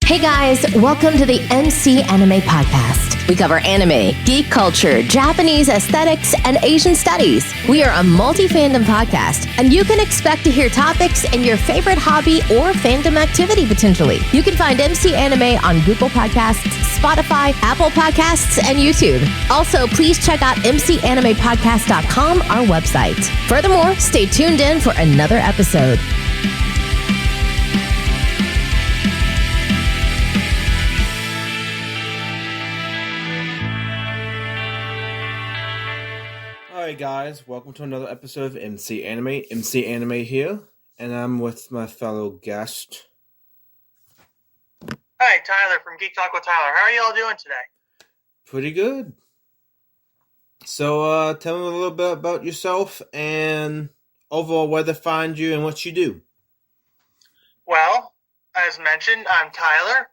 Hey guys, welcome to the MC Anime Podcast. We cover anime, geek culture, Japanese aesthetics, and Asian studies. We are a multi-fandom podcast, and you can expect to hear topics in your favorite hobby or fandom activity potentially. You can find MC Anime on Google Podcasts, Spotify, Apple Podcasts, and YouTube. Also, please check out mcanimepodcast.com, our website. Furthermore, stay tuned in for another episode. Alright guys, welcome to another episode of MC Anime. MC Anime here, and I'm with my fellow guest. Hi, Tyler from Geek Talk with Tyler. How are you all doing today? Pretty good. So, tell me a little bit about yourself and overall where to find you and what you do. Well, as mentioned, I'm Tyler,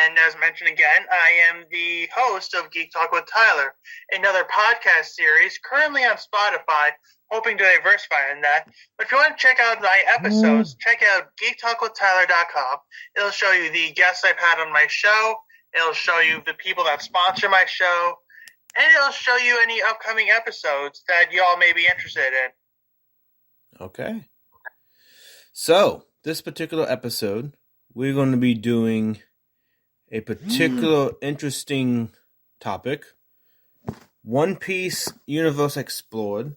and as mentioned again, I am the host of Geek Talk with Tyler, another podcast series currently on Spotify, hoping to diversify in that. But if you want to check out my episodes, check out geektalkwithtyler.com. It'll show you the guests I've had on my show, it'll show you the people that sponsor my show, and it'll show you any upcoming episodes that y'all may be interested in. Okay. So, this particular episode, we're going to be doing a particular interesting topic. One Piece Universe Explored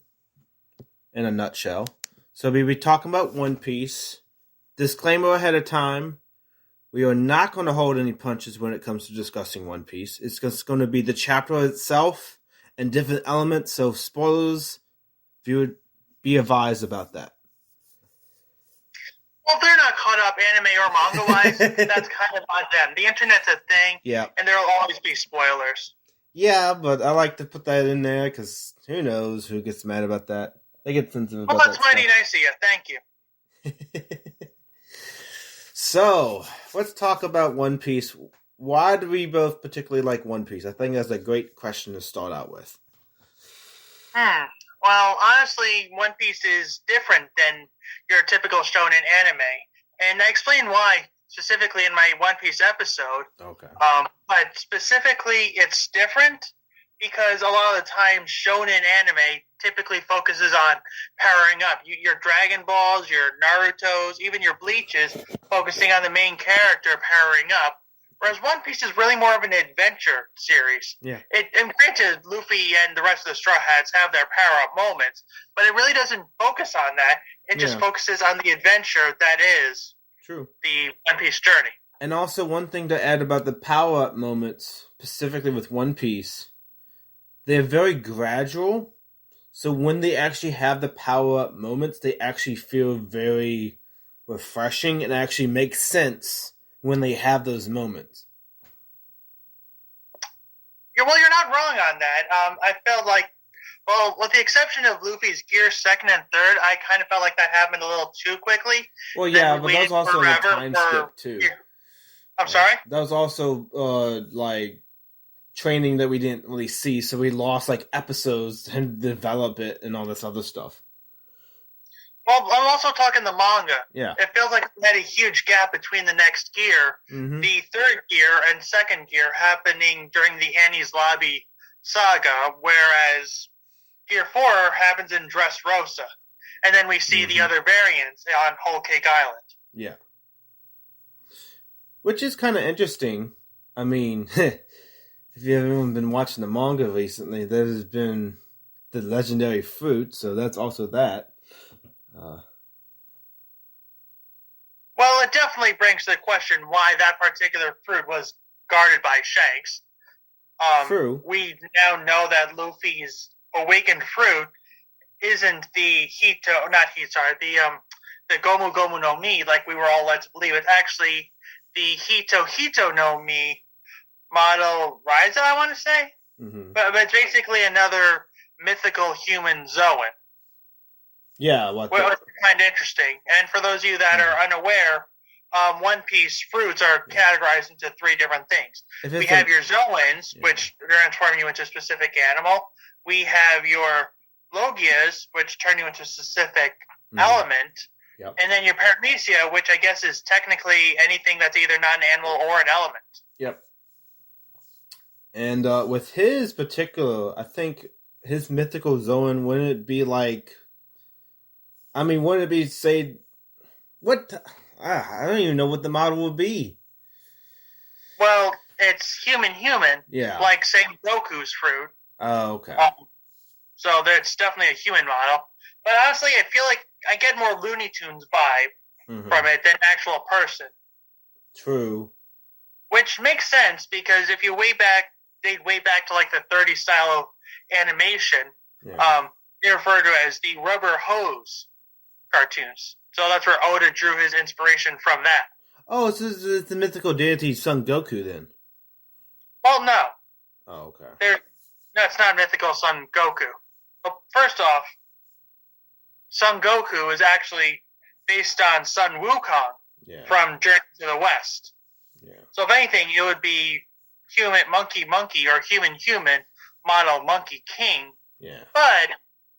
in a nutshell. So we'll be talking about One Piece. Disclaimer ahead of time. We are not going to hold any punches when it comes to discussing One Piece. It's just going to be the chapter itself and different elements. So spoilers, if you would be advised about that. Well, if they're not caught up anime or manga-wise, that's kind of on them. The internet's a thing, and there will always be spoilers. Yeah, but I like to put that in there because who knows who gets mad about that. They get sensitive about that. Well, that's mighty nice of you. Thank you. So, let's talk about One Piece. Why do we both particularly like One Piece? I think that's a great question to start out with. Well, honestly, One Piece is different than your typical shonen anime, and I explain why specifically in my One Piece episode. Okay. But specifically, it's different because a lot of the time, shonen anime typically focuses on powering up. Your Dragon Balls, your Narutos, even your Bleaches, focusing on the main character powering up. Whereas One Piece is really more of an adventure series. Yeah. And granted, Luffy and the rest of the Straw Hats have their power-up moments, but it really doesn't focus on that. It just focuses on the adventure that is the One Piece journey. And also, one thing to add about the power-up moments, specifically with One Piece, they're very gradual. So when they actually have the power-up moments, they actually feel very refreshing and actually make sense when they have those moments. Well, you're not wrong on that. I felt like, well, with the exception of Luffy's Gear 2nd and 3rd, I kind of felt like that happened a little too quickly. Well, yeah, but that was also a time skip, too. I'm sorry? That was also, like, training that we didn't really see, so we lost, like, episodes to develop it and all this other stuff. Well, I'm also talking the manga. Yeah. It feels like we had a huge gap between the next gear, the 3rd gear and 2nd gear happening during the Annie's Lobby saga, whereas Gear 4 happens in Dressrosa. And then we see the other variants on Whole Cake Island. Yeah. Which is kind of interesting. I mean, if you haven't been watching the manga recently, there's been the legendary fruit, so that's also that. Well, it definitely brings to the question why that particular fruit was guarded by Shanks. True. We now know that Luffy's awakened fruit isn't the the Gomu Gomu no Mi like we were all led to believe. It's actually the Hito no Mi model Ryza, I want to say. But it's basically another mythical human Zoan. Yeah, well, it's kind of interesting. And for those of you that are unaware, One Piece fruits are categorized into 3 different things. We have your Zoans, which transform you into a specific animal. We have your Logias, which turn you into a specific element. Yep. And then your Paramecia, which I guess is technically anything that's either not an animal or an element. Yep. And with his particular, I think his mythical zone, wouldn't it be like, wouldn't it be, say, I don't even know what the model would be. Well, it's human, Yeah. like, say, Goku's fruit. Oh, okay. So it's definitely a human model. But honestly, I feel like I get more Looney Tunes vibe from it than actual person. True. Which makes sense, because if you they'd way back to like the 30s style of animation. Yeah. They're referred to as the rubber hose cartoons. So that's where Oda drew his inspiration from that. Oh, so it's the mythical deity Son Goku then? Well, no. Oh, okay. No, it's not mythical Son Goku. But first off, Son Goku is actually based on Sun Wukong from Journey to the West. Yeah. So if anything, it would be human monkey or human model monkey king. Yeah. But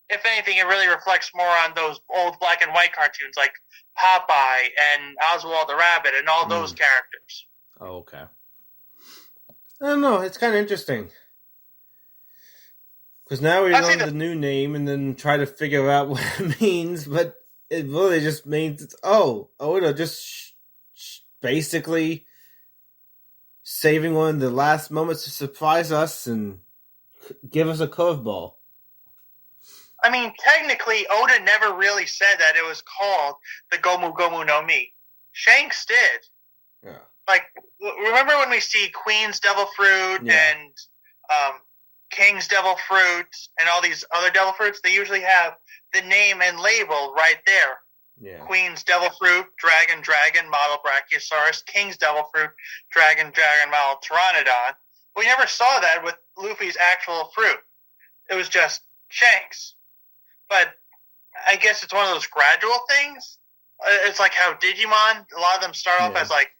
if anything, it really reflects more on those old black and white cartoons like Popeye and Oswald the Rabbit and all those characters. Oh, okay. I don't know. It's kind of interesting. Because now we learn the new name and then try to figure out what it means, but it really just means, Oda just basically saving one of the last moments to surprise us and give us a curveball. I mean, technically, Oda never really said that it was called the Gomu Gomu no Mi. Shanks did. Yeah. Like, remember when we see Queen's Devil Fruit and King's Devil Fruit and all these other Devil Fruits? They usually have the name and label right there. Yeah. Queen's Devil Fruit, Dragon, model Brachiosaurus. King's Devil Fruit, Dragon, model Pteranodon. We never saw that with Luffy's actual fruit. It was just Shanks. But I guess it's one of those gradual things. It's like how Digimon, a lot of them start off as like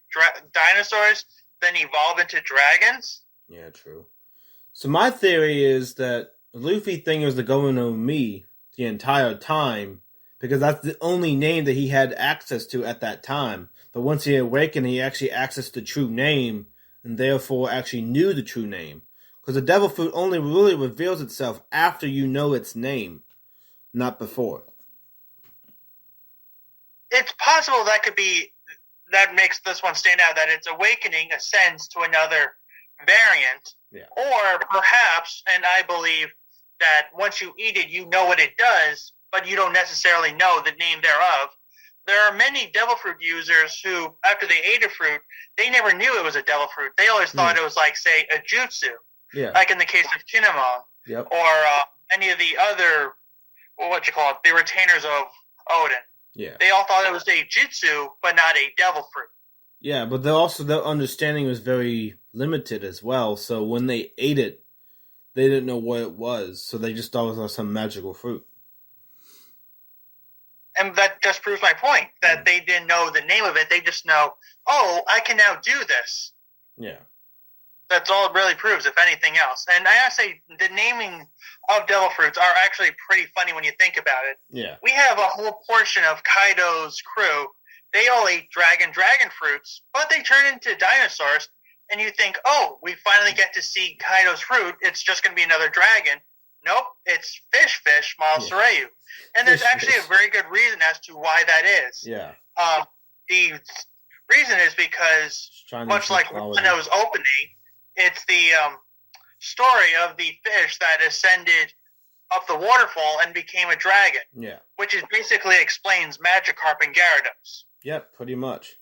dinosaurs, then evolve into dragons. Yeah, true. So my theory is that Luffy thing was the Gomu no Mi the entire time, because that's the only name that he had access to at that time. But once he awakened, he actually accessed the true name, and therefore actually knew the true name. Because the devil fruit only really reveals itself after you know its name, not before. It's possible that makes this one stand out, that its awakening ascends to another variant. Yeah. Or perhaps, and I believe that once you eat it, you know what it does, but you don't necessarily know the name thereof. There are many devil fruit users who, after they ate a fruit, they never knew it was a devil fruit. They always thought it was like, say, a jutsu. Yeah. Like in the case of Kinemon. Yep. Or any of the other, the retainers of Odin. Yeah. They all thought it was a jutsu, but not a devil fruit. Yeah, but their understanding was very limited as well. So when they ate it, they didn't know what it was. So they just thought it was some magical fruit. And that just proves my point, that they didn't know the name of it. They just know, I can now do this. Yeah. That's all it really proves, if anything else. And I gotta say, the naming of devil fruits are actually pretty funny when you think about it. Yeah. We have a whole portion of Kaido's crew. They all ate dragon fruits, but they turn into dinosaurs. And you think, we finally get to see Kaido's fruit. It's just going to be another dragon. Nope, it's fish, model Soryu. And there's actually a very good reason as to why that is. Yeah. The reason is because, much like Wano's opening, it's the story of the fish that ascended up the waterfall and became a dragon. Yeah. Which is basically explains Magikarp and Gyarados. Yep, pretty much.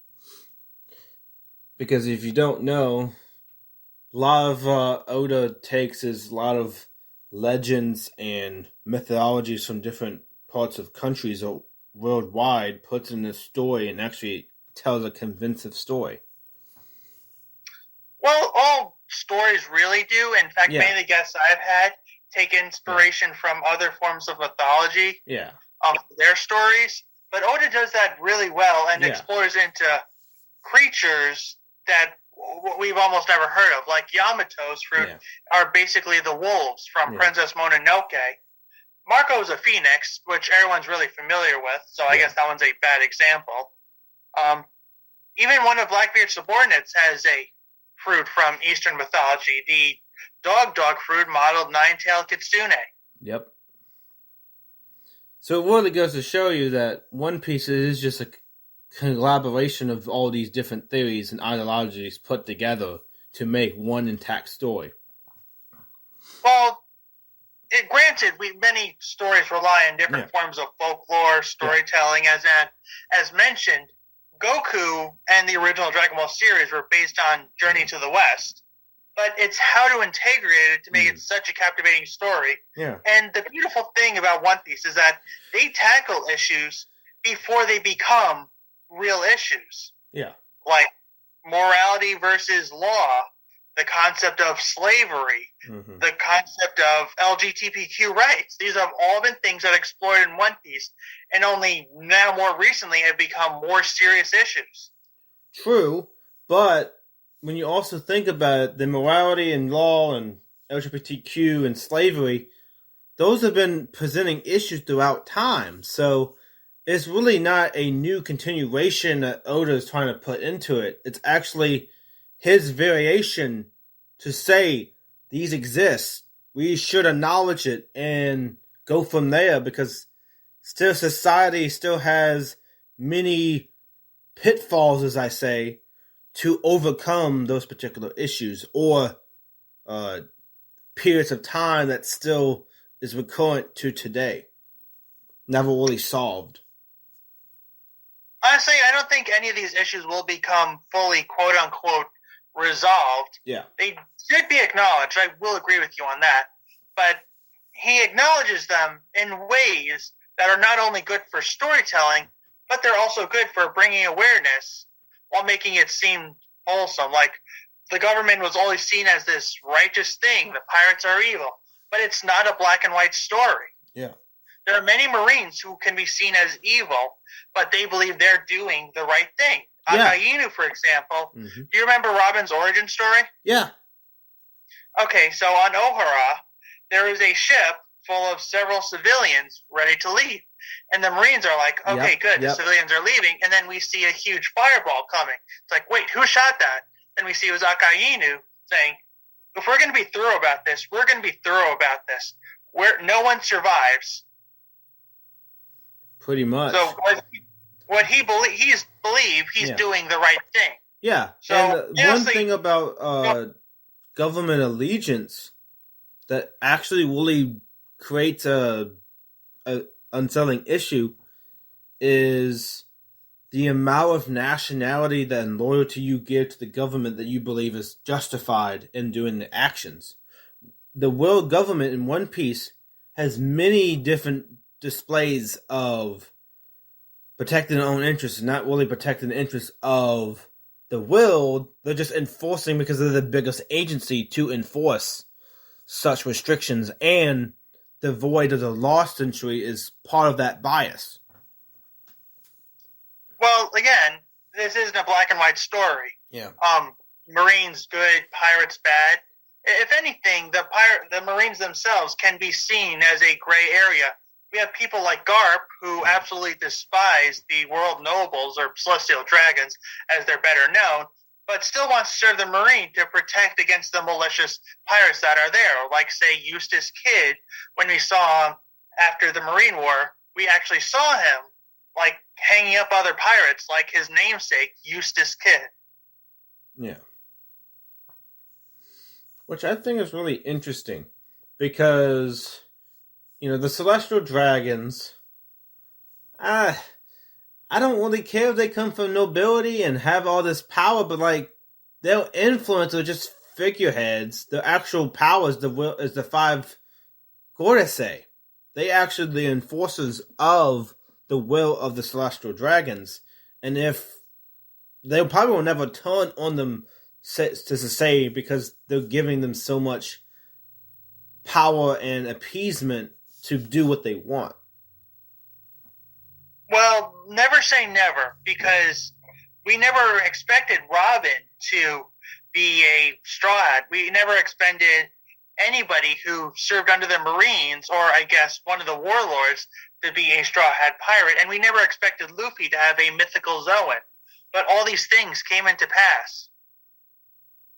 Because if you don't know, a lot of Oda takes is a lot of legends and mythologies from different parts of countries or worldwide, puts in a story and actually tells a convincing story. Well, all stories really do. In fact, many of the guests I've had take inspiration from other forms of mythology. Yeah. Their stories. But Oda does that really well and explores into creatures that we've almost never heard of. Like Yamato's fruit are basically the wolves from Princess Mononoke. Marco is a phoenix, which everyone's really familiar with, so I guess that one's a bad example. Even one of Blackbeard's subordinates has a fruit from Eastern mythology, the dog fruit modeled nine-tailed kitsune. Yep. So it really goes to show you that One Piece is just a collaboration of all these different theories and ideologies put together to make one intact story. Well, granted, many stories rely on different forms of folklore, storytelling. As mentioned, Goku and the original Dragon Ball series were based on Journey to the West. But it's how to integrate it to make it such a captivating story. Yeah. And the beautiful thing about One Piece is that they tackle issues before they become real issues. Yeah. Like morality versus law, the concept of slavery, the concept of LGBTQ rights. These have all been things that are explored in One Piece, and only now more recently have become more serious issues. True, but when you also think about it, the morality and law and LGBTQ and slavery, those have been presenting issues throughout time. So it's really not a new continuation that Oda is trying to put into it. It's actually his variation to say these exist. We should acknowledge it and go from there, because still society still has many pitfalls, as I say, to overcome those particular issues or periods of time that still is recurrent to today. Never really solved. Honestly, I don't think any of these issues will become fully quote-unquote resolved. Yeah. They should be acknowledged. I will agree with you on that. But he acknowledges them in ways that are not only good for storytelling, but they're also good for bringing awareness while making it seem wholesome. Like, the government was always seen as this righteous thing. The pirates are evil. But it's not a black and white story. Yeah. There are many Marines who can be seen as evil, but they believe they're doing the right thing. Yeah. Akainu, for example. Do you remember Robin's origin story? Yeah. Okay, so on Ohara, there is a ship full of several civilians ready to leave. And the Marines are like, okay, good, the civilians are leaving. And then we see a huge fireball coming. It's like, wait, who shot that? Then we see it was Akainu saying, if we're going to be thorough about this, we're going to be thorough about this. No one survives. Pretty much. So what he's doing the right thing. Yeah. So and one thing about government allegiance that actually really creates a unsettling issue is the amount of nationality and loyalty you give to the government that you believe is justified in doing the actions. The world government in One Piece has many different displays of protecting their own interests and not really protecting the interests of the world. They're just enforcing because they're the biggest agency to enforce such restrictions, and the void of the Lost Century is part of that bias. Well, again, this isn't a black and white story. Yeah. Marines good, pirates bad. If anything, the Marines themselves can be seen as a gray area. We have people like Garp who absolutely despise the world nobles, or celestial dragons as they're better known, but still wants to serve the Marine to protect against the malicious pirates that are there. Like, say, Eustace Kidd, when we saw him after the Marine War, we actually saw him like hanging up other pirates, like his namesake, Eustace Kidd. Yeah. Which I think is really interesting, because, the Celestial Dragons, I don't really care if they come from nobility and have all this power, but, their influence are just figureheads. The actual power is the five Gorosei. They actually the enforcers of the will of the Celestial Dragons. And if they probably will never turn on them to say, because they're giving them so much power and appeasement to do what they want. Well, never say never, because we never expected Robin to be a Straw Hat. We never expected anybody who served under the Marines, or I guess one of the warlords, to be a Straw Hat pirate, and we never expected Luffy to have a mythical Zoan. But all these things came into pass.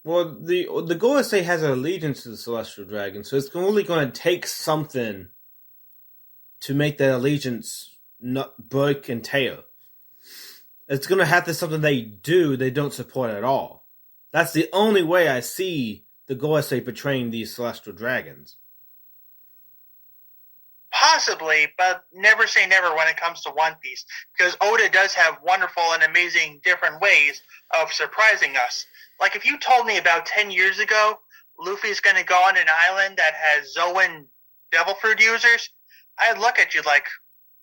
Well, the Gorosei has an allegiance to the Celestial Dragon, so it's only going to take something to make that allegiance not break and tear. It's going to have to something they don't support at all. That's the only way I see the Gorosei betraying these Celestial Dragons. Possibly, but never say never when it comes to One Piece, because Oda does have wonderful and amazing different ways of surprising us. Like if you told me about 10 years ago Luffy's going to go on an island that has Zoan Devil Fruit users, I'd look at you like,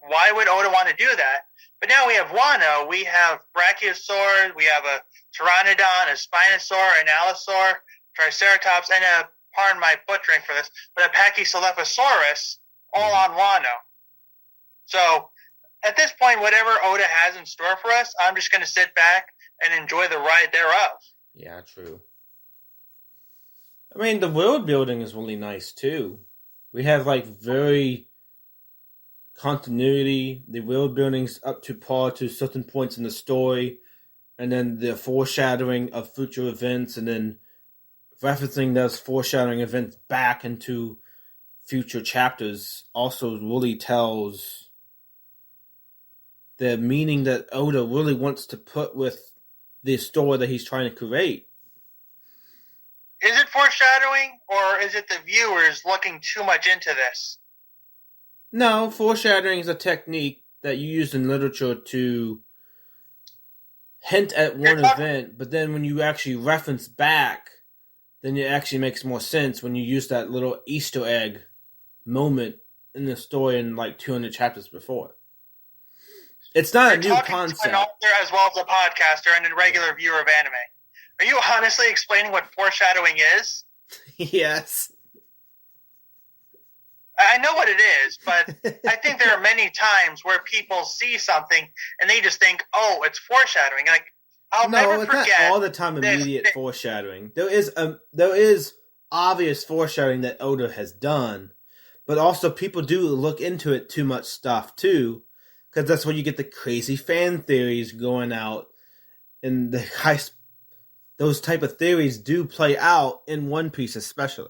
why would Oda want to do that? But now we have Wano, we have Brachiosaur, we have a Pteranodon, a Spinosaur, an Allosaur, Triceratops, and pardon my butchering for this, but a Pachycephalosaurus, all on Wano. So, at this point, whatever Oda has in store for us, I'm just going to sit back and enjoy the ride thereof. Yeah, true. I mean, the world building is really nice, too. We have, very continuity. The world building's up to par to certain points in the story, and then the foreshadowing of future events, and then referencing those foreshadowing events back into future chapters also really tells the meaning that Oda really wants to put with the story that he's trying to create. Is it foreshadowing, or is it the viewers looking too much into this? No, foreshadowing is a technique that you use in literature to hint at one event, but then when you actually reference back, then it actually makes more sense when you use that little Easter egg moment in the story in 200 chapters before. It's not a new concept. You're talking to an author as well as a podcaster and a regular viewer of anime. Are you honestly explaining what foreshadowing is? Yes. I know what it is, but I think there are many times where people see something and they just think, oh, it's foreshadowing. I'll never forget. Not all the time immediate foreshadowing. There is obvious foreshadowing that Oda has done, but also people do look into it too much stuff too, because that's where you get the crazy fan theories going out, and those type of theories do play out in One Piece especially.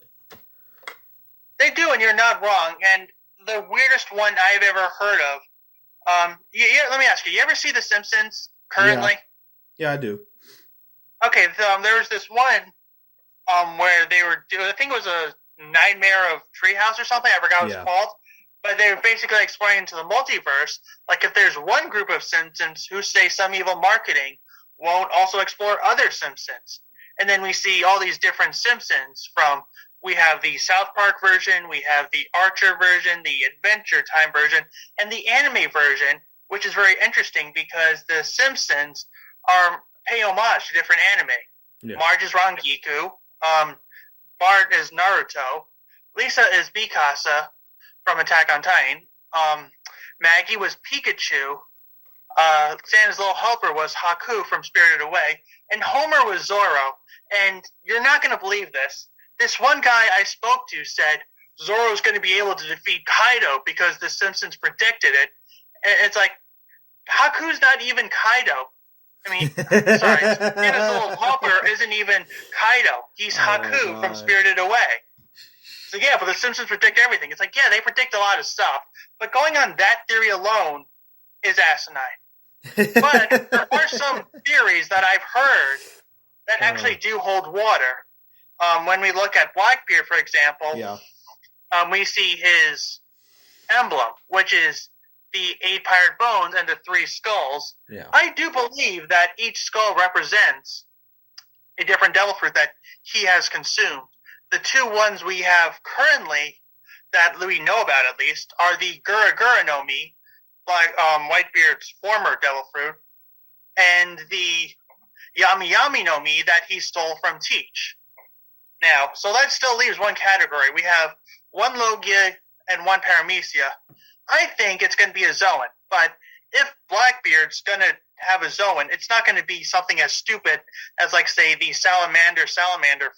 They do, and you're not wrong. And the weirdest one I've ever heard of, let me ask you, you ever see The Simpsons currently? Yeah, I do. Okay, there was this one where they were doing, I think it was a Nightmare of Treehouse or something, I forgot what it's called, but they were basically exploring into the multiverse, if there's one group of Simpsons who say some evil marketing won't also explore other Simpsons. And then we see all these different Simpsons we have the South Park version, we have the Archer version, the Adventure Time version, and the anime version, which is very interesting because the Simpsons pay homage to different anime. Yeah. Marge is Rangiku, Bart is Naruto, Lisa is Mikasa from Attack on Titan, Maggie was Pikachu, Santa's Little Helper was Haku from Spirited Away, and Homer was Zoro. And you're not going to believe this. This one guy I spoke to said Zoro's going to be able to defeat Kaido because the Simpsons predicted it. And it's Haku's not even Kaido. I mean, sorry, Santa's Little Helper isn't even Kaido. He's Haku from Spirited Away. So yeah, but the Simpsons predict everything. It's they predict a lot of stuff. But going on that theory alone is asinine. But there are some theories that I've heard that actually do hold water. When we look at Blackbeard, for example, we see his emblem, which is the 8 pirate bones and the 3 skulls. Yeah. I do believe that each skull represents a different devil fruit that he has consumed. The 2 ones we have currently that we know about, at least, are the Gura Gura no Mi, Whitebeard's former devil fruit, and the Yami Yami no Mi that he stole from Teach. Now, so that still leaves one category. We have 1 Logia and 1 Paramecia. I think it's going to be a Zoan, but if Blackbeard's going to have a Zoan, it's not going to be something as stupid as, say, the salamander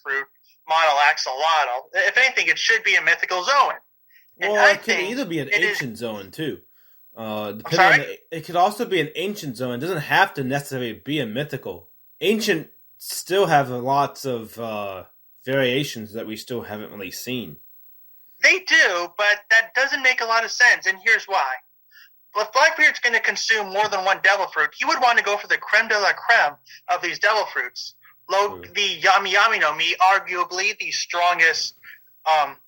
fruit model axolotl. If anything, it should be a mythical Zoan. Well, it could either be an ancient Zoan too. It could also be an ancient Zoan. It doesn't have to necessarily be a mythical. Ancient still have lots of variations that we still haven't really seen. They do, but that doesn't make a lot of sense, and here's why. If Blackbeard's going to consume more than one devil fruit, he would want to go for the creme de la creme of these devil fruits. The Yami Yami no Mi, arguably the strongest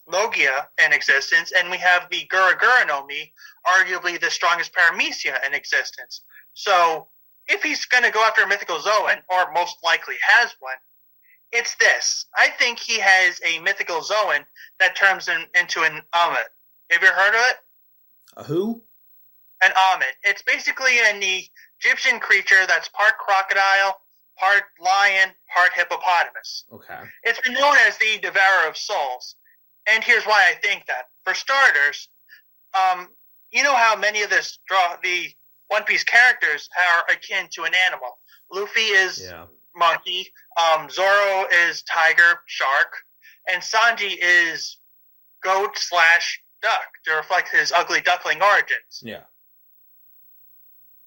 Logia in existence, and we have the Gura Gura no Mi, arguably the strongest Paramecia in existence. So, if he's going to go after a mythical Zoan, or most likely has one, it's this. I think he has a mythical Zoan that turns into an Ammit. Have you heard of it? A who? An Ammit. It's basically an Egyptian creature that's part crocodile, part lion, part hippopotamus. Okay. It's been known as the Devourer of Souls. And here's why I think that. For starters, you know how many of the One Piece characters are akin to an animal. Luffy is monkey, Zoro is tiger, shark, and Sanji is goat/duck to reflect his ugly duckling origins. Yeah.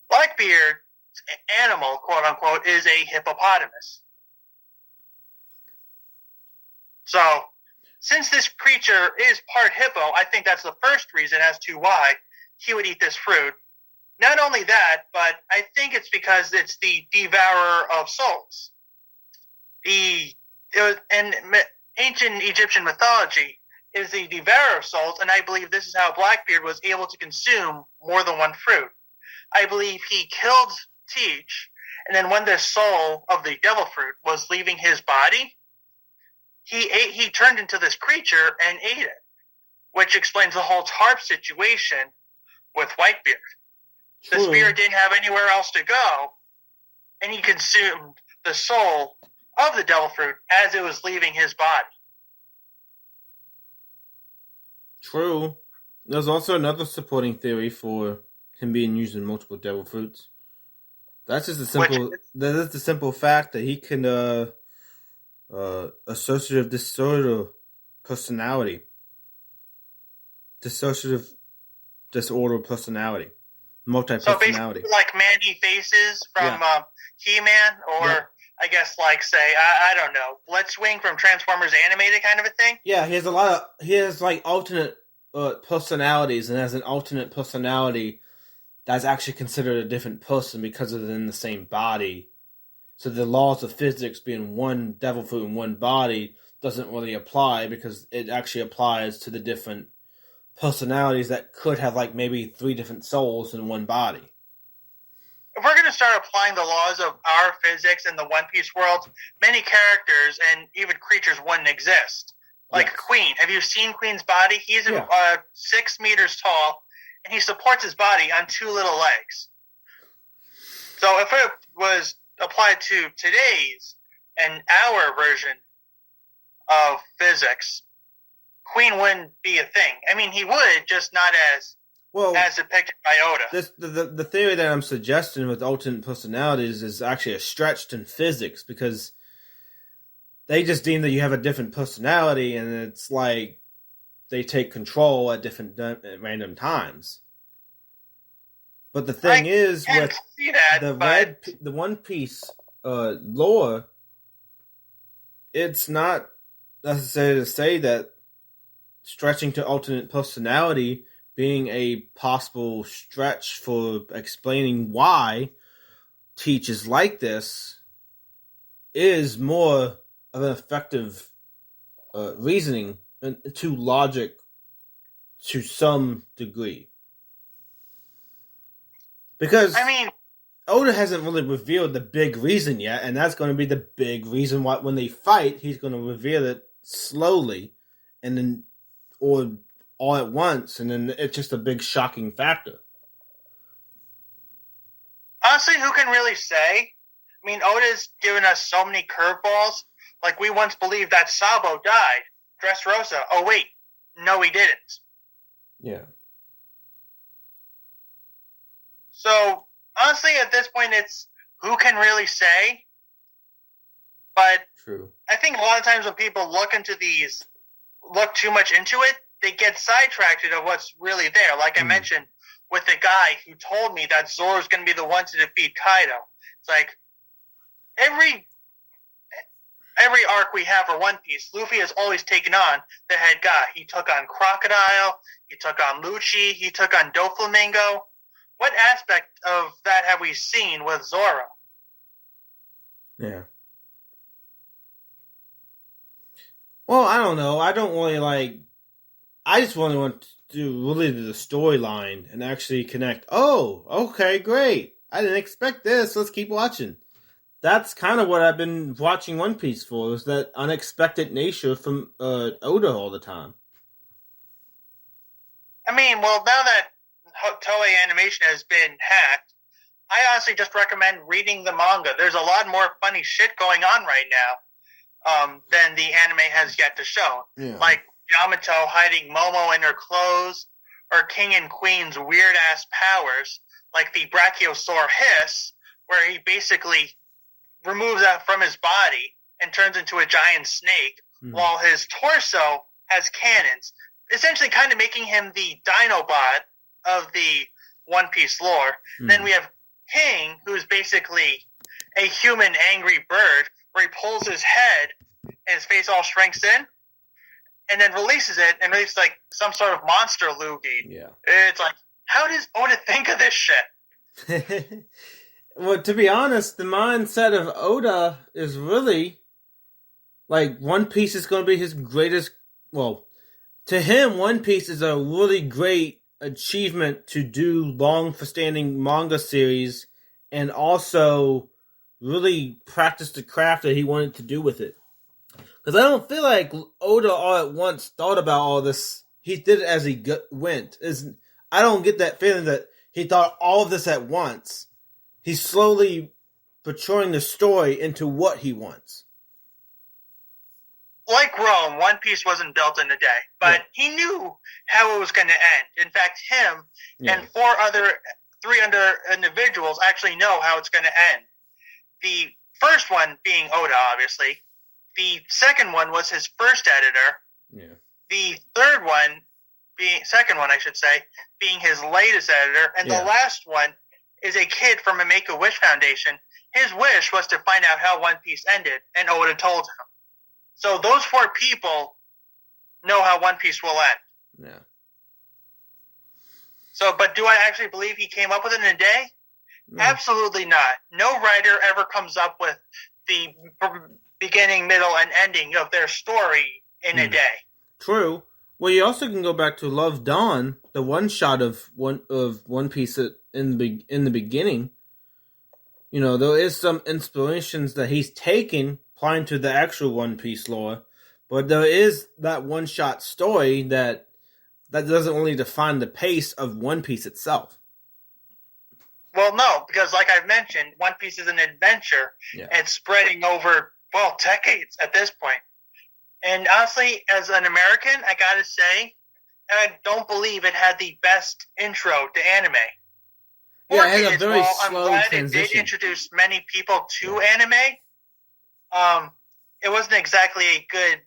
Blackbeard's animal, quote unquote, is a hippopotamus. So, since this creature is part hippo, I think that's the first reason as to why he would eat this fruit. Not only that, but I think it's because it's the Devourer of Souls. In ancient Egyptian mythology, is the Devourer of Souls, and I believe this is how Blackbeard was able to consume more than one fruit. I believe he killed Teach, and then when the soul of the devil fruit was leaving his body, he turned into this creature and ate it, which explains the whole tarp situation with Whitebeard. True. The spirit didn't have anywhere else to go, and he consumed the soul of the devil fruit as it was leaving his body. True. There's also another supporting theory for him being used in multiple devil fruits. That's just the simple fact that he can associative disorder personality. Dissociative disorder personality. Multi-personality. So basically like Man-E-Faces from He-Man, or I guess like, say, I don't know, Blitzwing from Transformers Animated kind of a thing? Yeah, he has like alternate personalities, and as an alternate personality, that's actually considered a different person because they're in the same body. So the laws of physics being one devil fruit in one body doesn't really apply because it actually applies to the different personalities that could have like maybe 3 different souls in one body. If we're going to start applying the laws of our physics in the One Piece world, many characters and even creatures wouldn't exist. Like Queen. Have you seen Queen's body? He's 6 meters tall, and he supports his body on 2 little legs. So if it was applied to today's and our version of physics, Queen wouldn't be a thing. I mean, he would, just not as depicted by Oda. The theory that I'm suggesting with alternate personalities is actually a stretch in physics, because they just deem that you have a different personality, and it's like they take control at different random times. But the thing is, with the One Piece lore, it's not necessary to say that stretching to alternate personality being a possible stretch for explaining why Teach is like this is more of an effective reasoning to logic to some degree. Because Oda hasn't really revealed the big reason yet, and that's going to be the big reason why when they fight, he's going to reveal it slowly, and then or all at once, and then it's just a big shocking factor. Honestly, who can really say? I mean, Oda's given us so many curveballs. Like, we once believed that Sabo died. Dressrosa. Oh, wait. No, he didn't. Yeah. So, honestly, at this point, it's who can really say? But True. I think a lot of times when people look too much into it, they get sidetracked of what's really there. Like I mentioned with the guy who told me that Zoro's going to be the one to defeat Kaido. It's like every arc we have for One Piece, Luffy has always taken on the head guy. He took on Crocodile, he took on Lucci, he took on Doflamingo. What aspect of that have we seen with Zoro? Yeah. Well, I don't know. I don't really I just really want to do really the storyline and actually connect. Oh, okay, great. I didn't expect this. Let's keep watching. That's kind of what I've been watching One Piece for, is that unexpected nature from Oda all the time. I mean, well, now that Toei Animation has been hacked, I honestly just recommend reading the manga. There's a lot more funny shit going on right now than the anime has yet to show. Yeah. Like Yamato hiding Momo in her clothes, or King and Queen's weird-ass powers, like the Brachiosaur hiss, where he basically removes that from his body and turns into a giant snake, while his torso has cannons, essentially kind of making him the Dinobot of the One Piece lore. Then we have King, who's basically a human angry bird, where he pulls his head and his face all shrinks in, and then releases it, and releases like some sort of monster loogie. Yeah. It's like, how does Oda think of this shit? Well, to be honest, the mindset of Oda is really like One Piece is going to be his greatest. Well, to him, One Piece is a really great achievement to do long-standing manga series and also really practice the craft that he wanted to do with it. Because I don't feel like Oda all at once thought about all this. He did it as he went. I don't get that feeling that he thought all of this at once. He's slowly portraying the story into what he wants. Like Rome, One Piece wasn't built in a day, but he knew how it was going to end. In fact, him and three other individuals actually know how it's going to end. The first one being Oda, obviously. The second one was his first editor. Yeah. The third one, second one, being his latest editor. And the last one is a kid from a Make-A-Wish Foundation. His wish was to find out how One Piece ended, and Oda told him. So those four people know how One Piece will end. Yeah. So, but do I actually believe he came up with it in a day? No. Absolutely not. No writer ever comes up with the beginning, middle, and ending of their story in a day. True. Well, you also can go back to Love Dawn, the one shot of One Piece in the beginning. You know, there is some inspirations that he's taken, applying to the actual One Piece lore, but there is that one shot story that doesn't really define the pace of One Piece itself. Well, no, because like I've mentioned, One Piece is an adventure. Yeah. It's spreading over, decades at this point. And honestly, as an American, I gotta say, I don't believe it had the best intro to anime. Yeah, it had a very slow I'm glad transition. It did introduce many people to anime. It wasn't exactly a good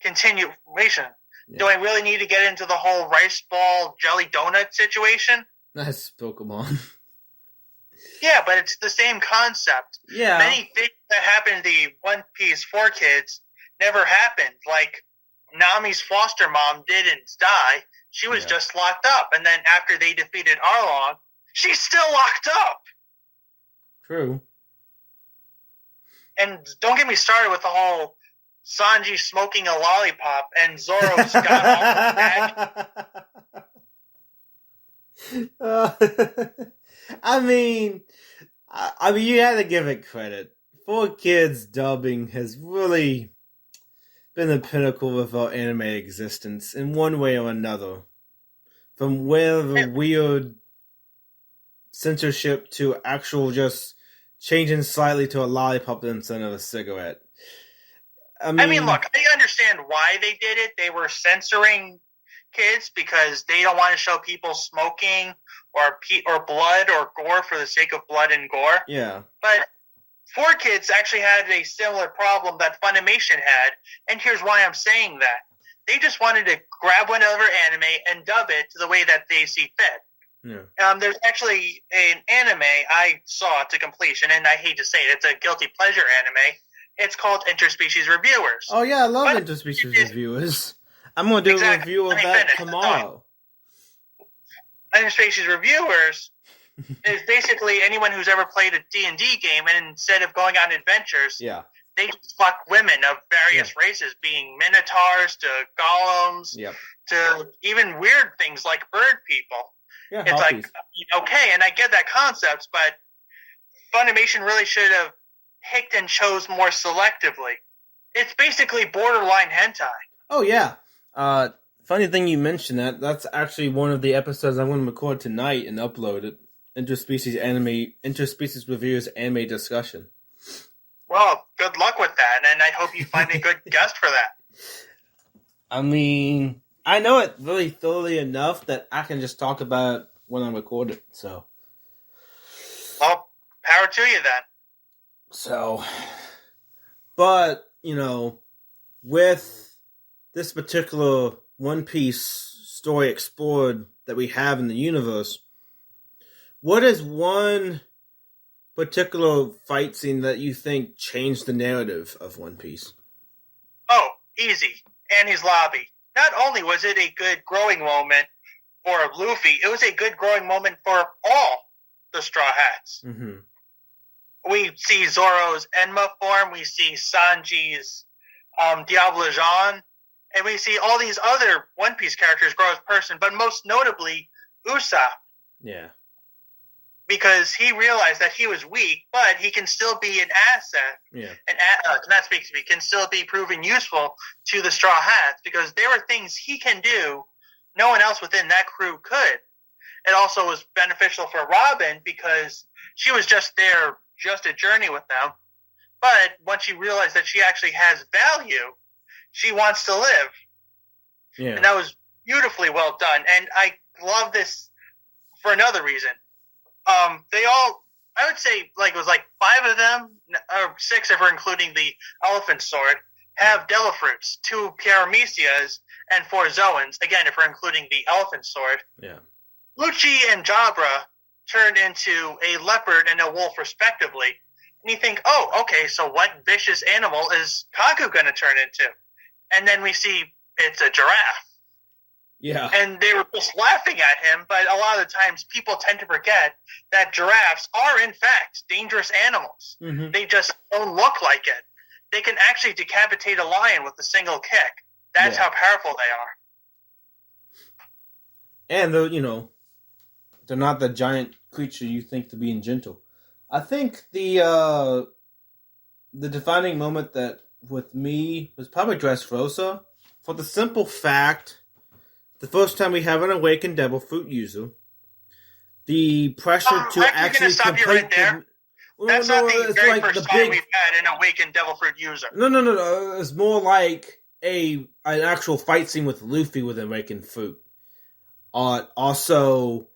continuation. Yeah. Do I really need to get into the whole rice ball jelly donut situation? That's Pokemon. Yeah, but it's the same concept. Yeah. Many things that happened to the One Piece 4 kids never happened. Like, Nami's foster mom didn't die. She was just locked up. And then after they defeated Arlong, she's still locked up. True. And don't get me started with the whole Sanji smoking a lollipop and Zoro's got all the I mean, you had to give it credit. 4 Kids dubbing has really been the pinnacle of our anime existence in one way or another. From whatever weird censorship to actual just changing slightly to a lollipop instead of a cigarette. I mean, look, I understand why they did it. They were censoring kids because they don't want to show people smoking or blood or gore for the sake of blood and gore. Yeah. But 4Kids actually had a similar problem that Funimation had, and here's why I'm saying that. They just wanted to grab whatever anime and dub it to the way that they see fit. Yeah. There's actually an anime I saw to completion, and I hate to say it, it's a guilty pleasure anime. It's called Interspecies Reviewers. Oh yeah, I love Interspecies Reviewers. I'm gonna do a review of that tomorrow. Interspecies Reviewers is basically anyone who's ever played a D&D game, and instead of going on adventures, they just fuck women of various races, being minotaurs to golems to even weird things like bird people. Yeah, it's like, okay, and I get that concept, but Funimation really should have picked and chose more selectively. It's basically borderline hentai. Oh, yeah. Funny thing you mentioned that. That's actually one of the episodes I'm going to record tonight and upload it. Interspecies Reviewers Anime Discussion. Well, good luck with that, and I hope you find a good guest for that. I mean, I know it really thoroughly enough that I can just talk about it when I record it, so. Well, power to you then. So, but, with this particular One Piece story explored that we have in the universe, what is one particular fight scene that you think changed the narrative of One Piece? Oh, easy. Annie's Lobby. Not only was it a good growing moment for Luffy, it was a good growing moment for all the Straw Hats. Mm-hmm. We see Zoro's Enma form, we see Sanji's Diable Jean, and we see all these other One Piece characters grow as person, but most notably, Usopp. Yeah. Because he realized that he was weak, but he can still be an asset. Yeah. Can still be proven useful to the Straw Hats, because there were things he can do no one else within that crew could. It also was beneficial for Robin because she was just there, just a journey with them. But once she realized that she actually has value, she wants to live. Yeah. And that was beautifully well done. And I love this for another reason. They all, I would say, it was 5 of them, or 6 if we're including the elephant sword, have Delafruits, 2 Paramecias, and 4 Zoans, again, if we're including the elephant sword. Yeah. Lucci and Jabra turned into a leopard and a wolf, respectively. And you think, oh, okay, so what vicious animal is Kaku going to turn into? And then we see it's a giraffe. Yeah. And they were just laughing at him, but a lot of the times people tend to forget that giraffes are, in fact, dangerous animals. Mm-hmm. They just don't look like it. They can actually decapitate a lion with a single kick. That's how powerful they are. And, they're not the giant creature you think to be in gentle. I think the defining moment that, with me, was probably Dressrosa, for the simple fact... The first time we have an awakened Devil Fruit user, the pressure to actually complete right there. That's not the very first time we've had an awakened Devil Fruit user. No. It's more like an actual fight scene with Luffy with awakened fruit. Also,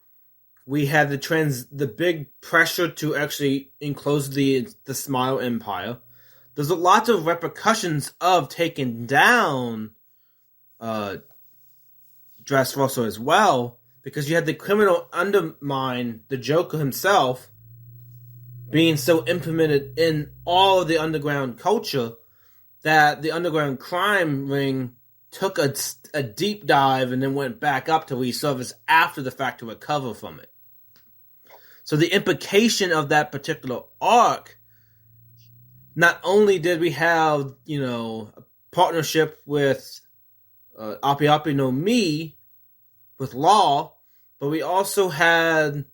we had the big pressure to actually enclose the Smile Empire. There's a lot of repercussions of taking down Dressrosa as well, because you had the criminal undermine the Joker himself being so implemented in all of the underground culture that the underground crime ring took a deep dive and then went back up to resurface after the fact to recover from it. So the implication of that particular arc, not only did we have, a partnership with Api Api no Mi with Law, but we also had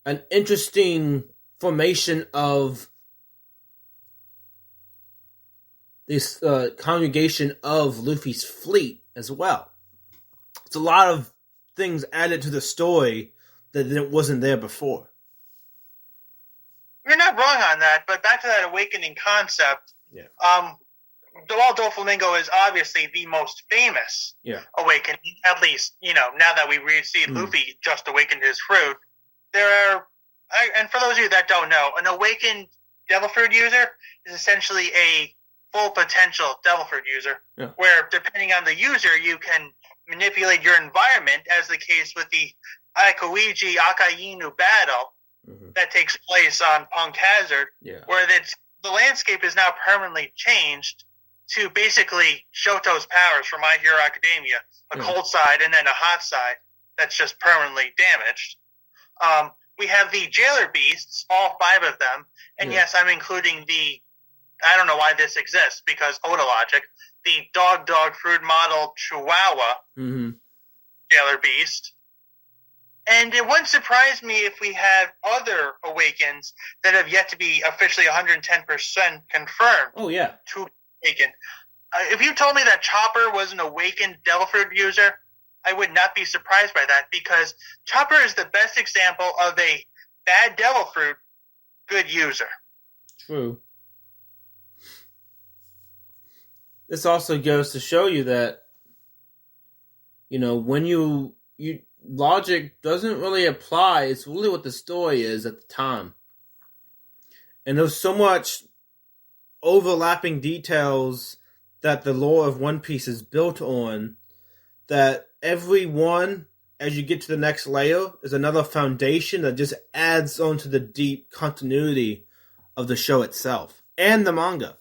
an interesting formation of this congregation of Luffy's fleet as well. It's a lot of things added to the story that wasn't there before. You're not wrong on that, but back to that awakening concept. Yeah. While Doflamingo is obviously the most famous awakening, at least, now that we see Luffy just awakened his fruit, there are, and for those of you that don't know, an awakened devil fruit user is essentially a full potential devil fruit user, where depending on the user, you can manipulate your environment, as the case with the Aikoiji Akainu battle that takes place on Punk Hazard, where the landscape is now permanently changed to basically Shoto's powers from My Hero Academia, a cold side and then a hot side that's just permanently damaged. We have the Jailer Beasts, all 5 of them, and yes, I'm including I don't know why this exists, because Oda Logic, the dog fruit model Chihuahua Jailer Beast. And it wouldn't surprise me if we have other Awakens that have yet to be officially 110% confirmed. Oh, yeah. To Awaken. If you told me that Chopper was an Awakened Devil Fruit user, I would not be surprised by that, because Chopper is the best example of a bad Devil Fruit good user. True. This also goes to show you that, when you logic doesn't really apply. It's really what the story is at the time. And there's so much overlapping details that the lore of One Piece is built on, that every one, as you get to the next layer, is another foundation that just adds on to the deep continuity of the show itself and the manga.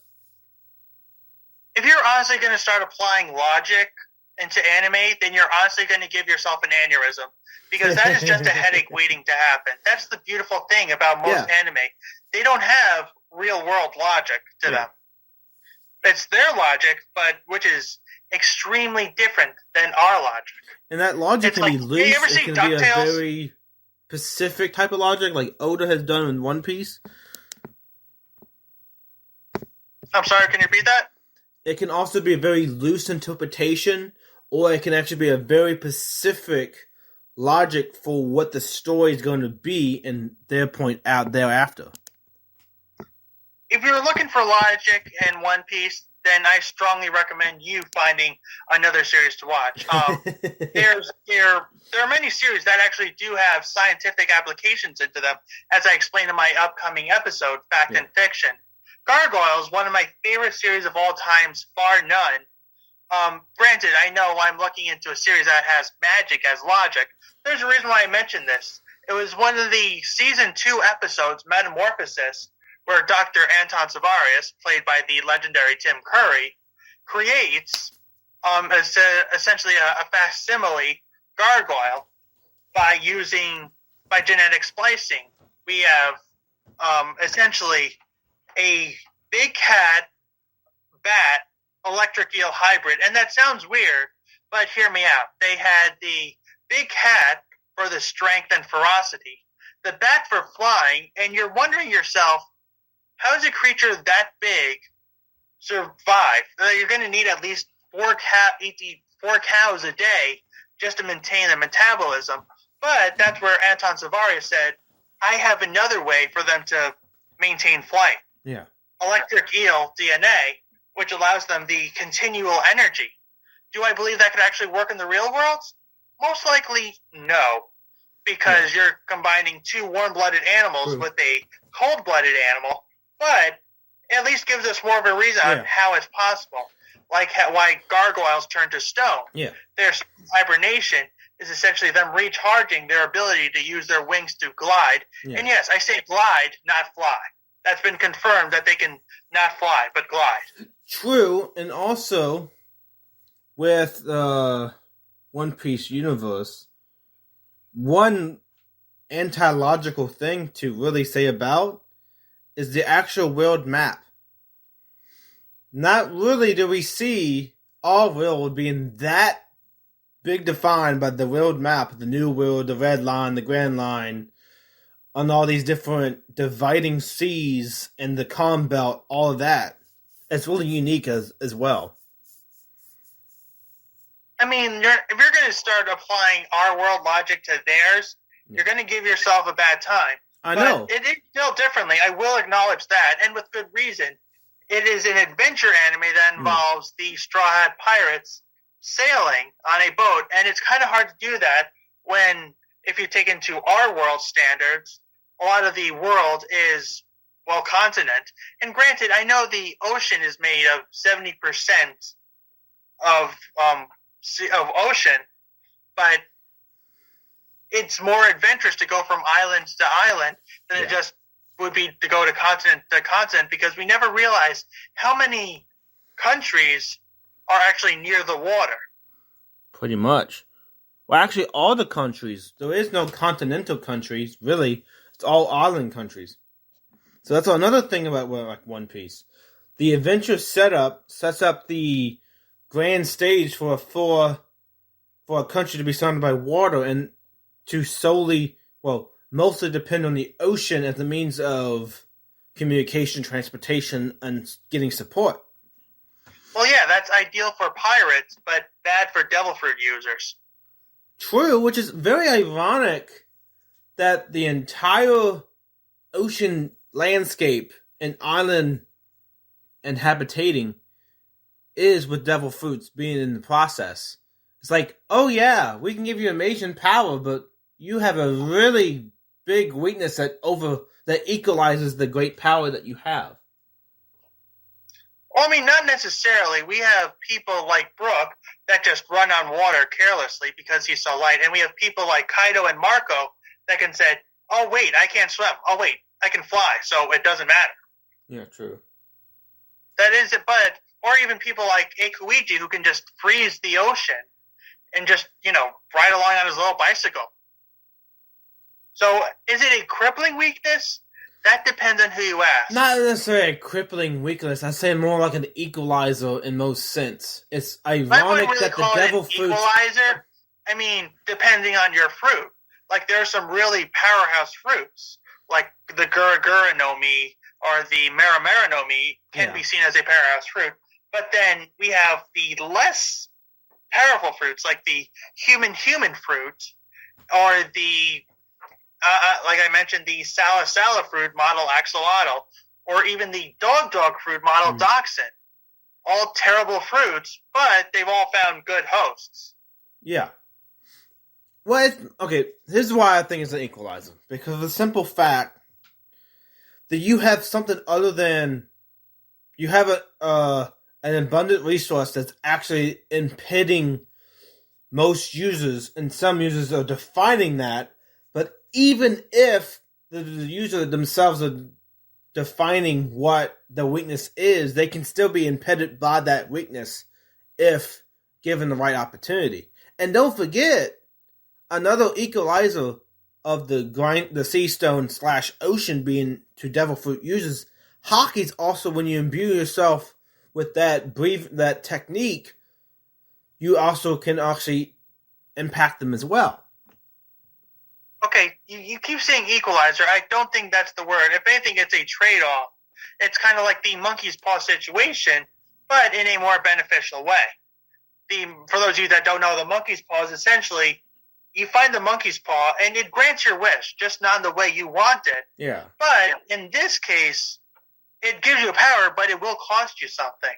If you're honestly going to start applying logic into anime, then you're honestly going to give yourself an aneurysm, because that is just a headache waiting to happen. That's the beautiful thing about most anime. They don't have real-world logic to them. It's their logic, but which is extremely different than our logic. And that logic can be loose. It can be a very specific type of logic, like Oda has done in One Piece. I'm sorry, can you repeat that? It can also be a very loose interpretation, or it can actually be a very specific logic for what the story is going to be and their point out thereafter. If you're looking for logic in One Piece, then I strongly recommend you finding another series to watch. There are many series that actually do have scientific applications into them, as I explained in my upcoming episode, Fact and Fiction. Gargoyles, one of my favorite series of all times, bar none. Granted, I know I'm looking into a series that has magic as logic. There's a reason why I mentioned this. It was one of the Season 2 episodes, Metamorphosis, where Dr. Anton Savarius, played by the legendary Tim Curry, creates essentially a facsimile gargoyle by genetic splicing. We have essentially a big cat, bat, electric eel hybrid. And that sounds weird, but hear me out. They had the big cat for the strength and ferocity, the bat for flying, and you're wondering yourself, how does a creature that big survive? You're going to need at least 4 cows a day just to maintain the metabolism. But that's where Anton Savarius said, I have another way for them to maintain flight. Yeah. Electric eel DNA, which allows them the continual energy. Do I believe that could actually work in the real world? Most likely, no. Because you're combining 2 warm-blooded animals with a cold-blooded animal, but at least gives us more of a reason on how it's possible. Like why gargoyles turn to stone. Yeah. Their hibernation is essentially them recharging their ability to use their wings to glide. Yeah. And yes, I say glide, not fly. That's been confirmed that they can not fly, but glide. True, and also with One Piece universe, one anti-logical thing to really say about is the actual world map. Not really do we see our world being that big defined by the world map, the New World, the Red Line, the Grand Line, on all these different dividing seas and the Calm Belt, all of that. It's really unique as well. I mean, if you're going to start applying our world logic to theirs, you're going to give yourself a bad time. I know. It is built differently. I will acknowledge that, and with good reason. It is an adventure anime that involves the Straw Hat Pirates sailing on a boat, and it's kind of hard to do that when, if you take into our world standards, a lot of the world is continent. And granted, I know the ocean is made of 70% of ocean, but it's more adventurous to go from island to island than it just would be to go to continent to continent, because we never realize how many countries are actually near the water. Pretty much. Well, actually, all the countries. There is no continental countries, really. It's all island countries. So that's another thing about One Piece. The adventure setup sets up the grand stage for a country to be surrounded by water and to mostly depend on the ocean as a means of communication, transportation, and getting support. Well, yeah, that's ideal for pirates, but bad for Devil Fruit users. True, which is very ironic that the entire ocean landscape and island and habitating is with devil fruits being in the process. It's like, oh yeah, we can give you amazing power, but you have a really big weakness that equalizes the great power that you have. Well, I mean, not necessarily. We have people like Brook that just run on water carelessly because he's so light, and we have people like Kaido and Marco that can say, oh wait, I can't swim. Oh wait, I can fly, so it doesn't matter. Yeah, true. That is it, or even people like Eikuiji who can just freeze the ocean and just, ride along on his little bicycle. So, is it a crippling weakness? That depends on who you ask. Not necessarily a crippling weakness. I say more like an equalizer in most sense. It's ironic that the devil fruits... Equalizer? I mean, depending on your fruit. Like, there are some really powerhouse fruits, like the Gura Gura no Mi or the Mera Mera no Mi can be seen as a powerhouse fruit. But then we have the less powerful fruits, like the human fruit, or the, like I mentioned, the Sala fruit model Axolotl, or even the Dog fruit model Dachshund. All terrible fruits, but they've all found good hosts. Yeah. Well, here's why I think it's an equalizer. Because of the simple fact that you have something other than... You have an abundant resource that's actually impeding most users, and some users are defining that, but even if the user themselves are defining what the weakness is, they can still be impeded by that weakness if given the right opportunity. And don't forget, another equalizer of the sea stone / ocean being to devil fruit users, Haki's also when you imbue yourself with that technique, you also can actually impact them as well. Okay, you keep saying equalizer. I don't think that's the word. If anything, it's a trade-off. It's kind of like the monkey's paw situation, but in a more beneficial way. For those of you that don't know, the monkey's paw is essentially, you find the monkey's paw, and it grants your wish, just not in the way you want it. Yeah. But in this case, it gives you power, but it will cost you something.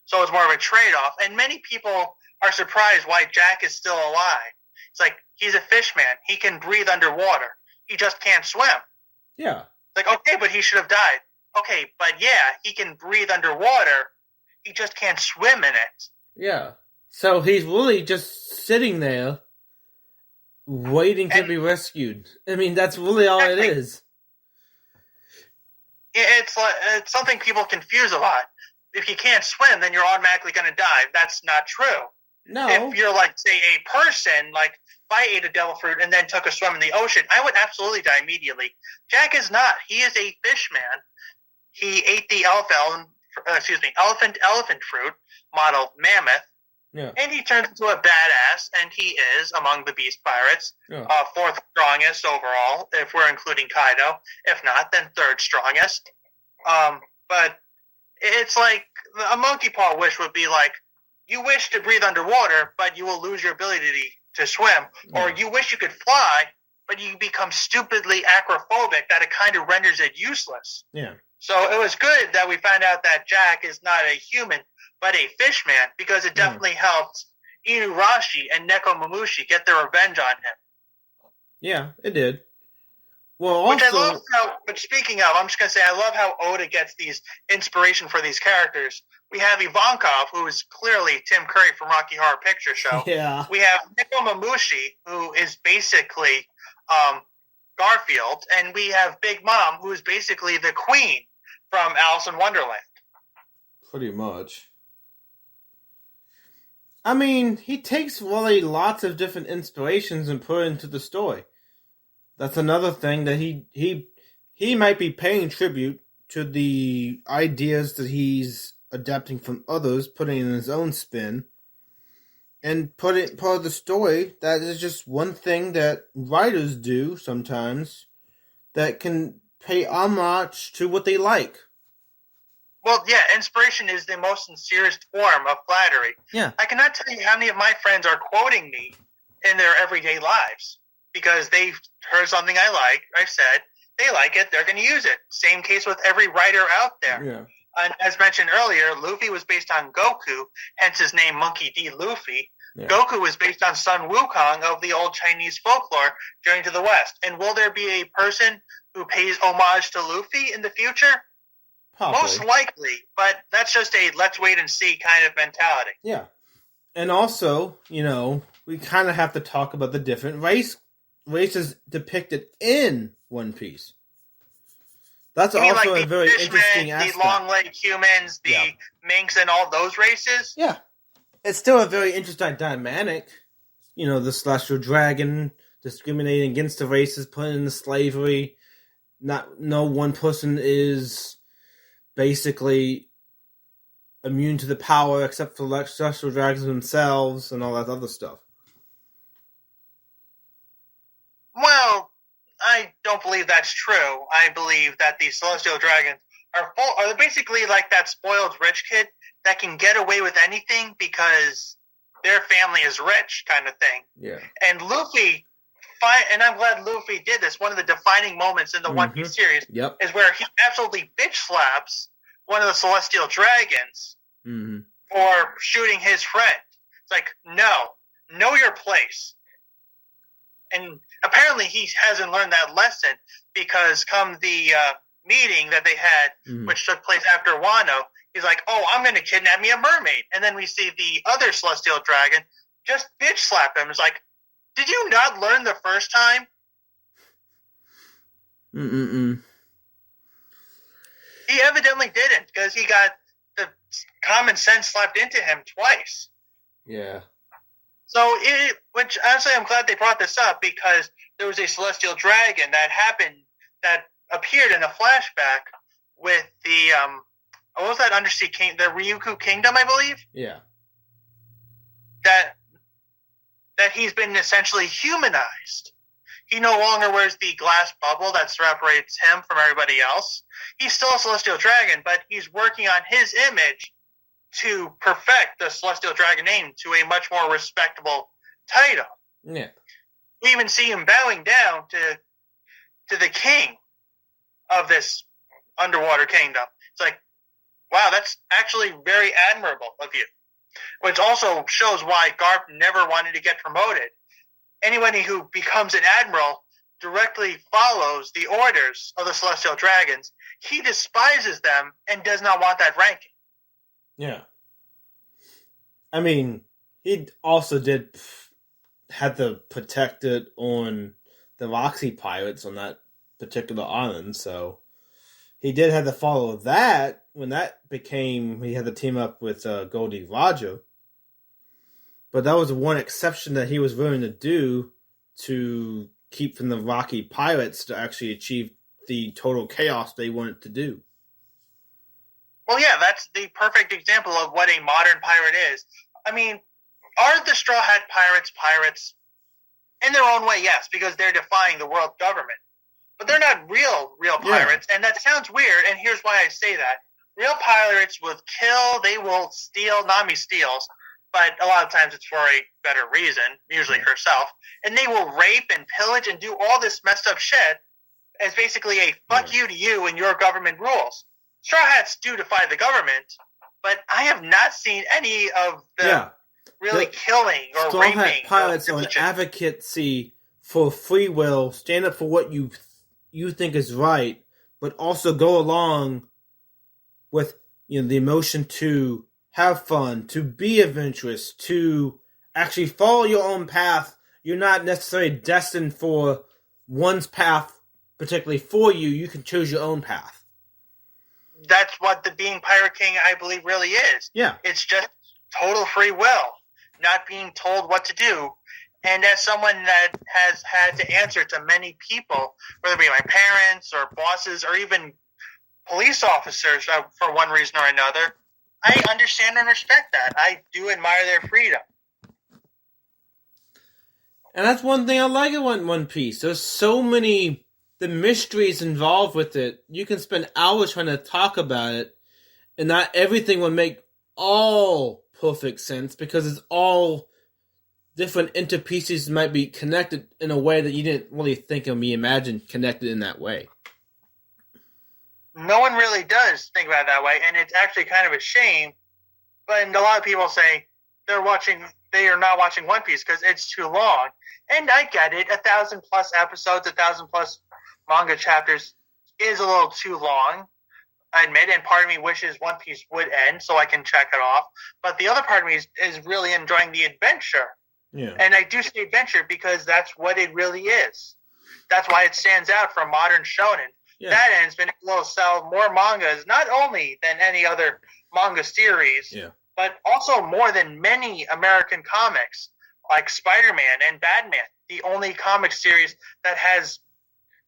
So it's more of a trade-off. And many people are surprised why Jack is still alive. It's like, he's a fish man. He can breathe underwater. He just can't swim. Yeah. It's like, okay, but he should have died. Okay, but yeah, he can breathe underwater. He just can't swim in it. Yeah. So he's really just sitting there waiting to be rescued. I mean, that's really all it is. It's something people confuse a lot. If you can't swim, then you're automatically going to die. That's not true. No. If you're like, say, a person, like if I ate a devil fruit and then took a swim in the ocean, I would absolutely die immediately. Jack is not. He is a fish man. He ate the elephant fruit model Mammoth. Yeah. And he turns into a badass, and he is, among the Beast Pirates, fourth strongest overall, if we're including Kaido. If not, then third strongest. But it's like, a monkey paw wish would be like, you wish to breathe underwater, but you will lose your ability to swim. Yeah. Or you wish you could fly, but you become stupidly acrophobic that it kind of renders it useless. Yeah. So it was good that we found out that Jack is not a human, but a fish man, because it definitely helped Inurashi and Nekomamushi get their revenge on him. Yeah, it did. Well, Which I also, love how, but speaking of, I'm just going to say, I love how Oda gets these inspiration for these characters. We have Ivankov, who is clearly Tim Curry from Rocky Horror Picture Show. yeah, We have Nico Mamushi, who is basically Garfield. And we have Big Mom, who is basically the Queen from Alice in Wonderland. pretty much. I mean, he takes really lots of different inspirations and put it into the story. That's another thing that he might be paying tribute to the ideas that he's adapting from others, putting in his own spin, and put it part of the story. That is just one thing that writers do sometimes that can pay homage to what they like. Well, yeah, inspiration is the most sincerest form of flattery. Yeah. I cannot tell you how many of my friends are quoting me in their everyday lives because they've heard something I said, they like it, they're going to use it. Same case with every writer out there. Yeah. And as mentioned earlier, Luffy was based on Goku, hence his name Monkey D. Luffy. Yeah. Goku was based on Sun Wukong of the old Chinese folklore, Journey to the West. And will there be a person who pays homage to Luffy in the future? Probably. Most likely, but that's just a let's wait and see kind of mentality. Yeah. And also, we kind of have to talk about the different races depicted in One Piece. That's You mean also like a very fishmen, interesting aspect. the long-legged humans, the minks, and all those races? Yeah. It's still a very interesting dynamic. The Celestial Dragon discriminating against the races, putting into slavery. No one person is basically immune to the power except for the Celestial Dragons themselves and all that other stuff. Well, I don't believe that's true. I believe that the Celestial Dragons are basically like that spoiled rich kid that can get away with anything because their family is rich kind of thing. Yeah. And Luffy, and I'm glad Luffy did this, one of the defining moments in the One Piece series is where he absolutely bitch slaps one of the Celestial Dragons for shooting his friend. It's like, no, know your place. And apparently he hasn't learned that lesson because come the meeting that they had, which took place after Wano, he's like, oh, I'm going to kidnap me a mermaid. And then we see the other Celestial Dragon just bitch slap him. It's like, did you not learn the first time? He evidently didn't because he got the common sense slapped into him twice. Yeah. So, which honestly, I'm glad they brought this up because there was a Celestial Dragon that appeared in a flashback with the what was that undersea king, the Ryukyu Kingdom, I believe. Yeah. That he's been essentially humanized. He no longer wears the glass bubble that separates him from everybody else. He's still a Celestial Dragon, but he's working on his image to perfect the Celestial Dragon name to a much more respectable title. Yeah. We even see him bowing down to the king of this underwater kingdom. It's like, wow, that's actually very admirable of you. Which also shows why Garp never wanted to get promoted. Anybody who becomes an admiral directly follows the orders of the Celestial Dragons. He despises them and does not want that ranking. Yeah. I mean, he also had to protect it on the Roxy pirates on that particular island, so he did have to follow that when that became, he had to team up with Goldie Roger. But that was one exception that he was willing to do to keep from the Rocky pirates to actually achieve the total chaos they wanted to do. Well, yeah, that's the perfect example of what a modern pirate is. I mean, are the Straw Hat Pirates pirates? In their own way, yes, because they're defying the world government. But they're not real pirates, and that sounds weird, and here's why I say that. Real pirates will kill, they will steal, Nami steals, but a lot of times it's for a better reason, usually herself, and they will rape and pillage and do all this messed up shit as basically a fuck you to you and your government rules. Straw Hats do defy the government, but I have not seen any of the killing or Straw raping. Hat pirates are an advocacy for free will, stand up for what you you think is right, but also go along with the emotion to have fun, to be adventurous, to actually follow your own path. You're not necessarily destined for one's path particularly for you. You can choose your own path. That's what the being Pirate King, I believe, really is. Yeah. It's just total free will, not being told what to do. And as someone that has had to answer to many people, whether it be my parents or bosses or even police officers for one reason or another, I understand and respect that. I do admire their freedom. And that's one thing I like about One Piece. There's so many the mysteries involved with it. You can spend hours trying to talk about it, and not everything will make all perfect sense because it's all different interpieces might be connected in a way that you didn't really think of me imagined connected in that way. No one really does think about it that way, and it's actually kind of a shame. But a lot of people say they are not watching One Piece because it's too long. And I get it. 1,000+ episodes, 1,000+ manga chapters is a little too long, I admit, and part of me wishes One Piece would end so I can check it off. But the other part of me is really enjoying the adventure. Yeah. And I do say adventure because that's what it really is. That's why it stands out from modern shonen. Yeah. That end's been able to sell more mangas, not only than any other manga series, but also more than many American comics, like Spider-Man and Batman. The only comic series that has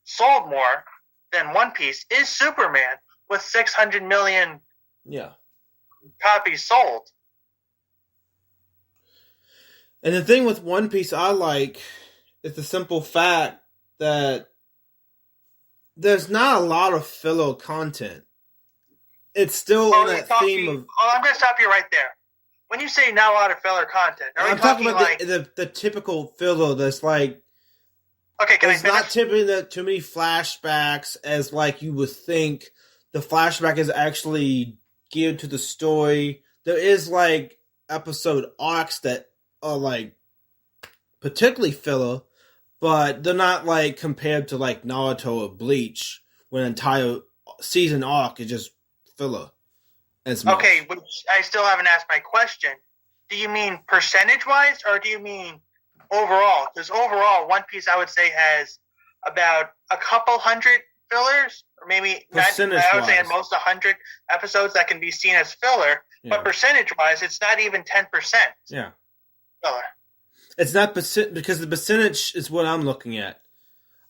sold more than One Piece is Superman, with 600 million copies sold. And the thing with One Piece I like is the simple fact that there's not a lot of filler content. It's still on that theme of... I'm going to stop you right there. When you say not a lot of filler content, I'm talking about like the typical filler that's like... Okay, can I it's finish? not typically too many flashbacks as like you would think. The flashback is actually geared to the story. There is like episode arcs that are like particularly filler, but they're not like compared to like Naruto or Bleach, when an entire season arc is just filler. As much. Okay, which I still haven't asked my question. Do you mean percentage-wise, or do you mean overall? Because overall, One Piece, I would say, has about a couple hundred fillers, or maybe not, I would say at most 100 episodes that can be seen as filler. Yeah. But percentage-wise, it's not even 10%. Yeah. Filler. It's not because the percentage is what I'm looking at.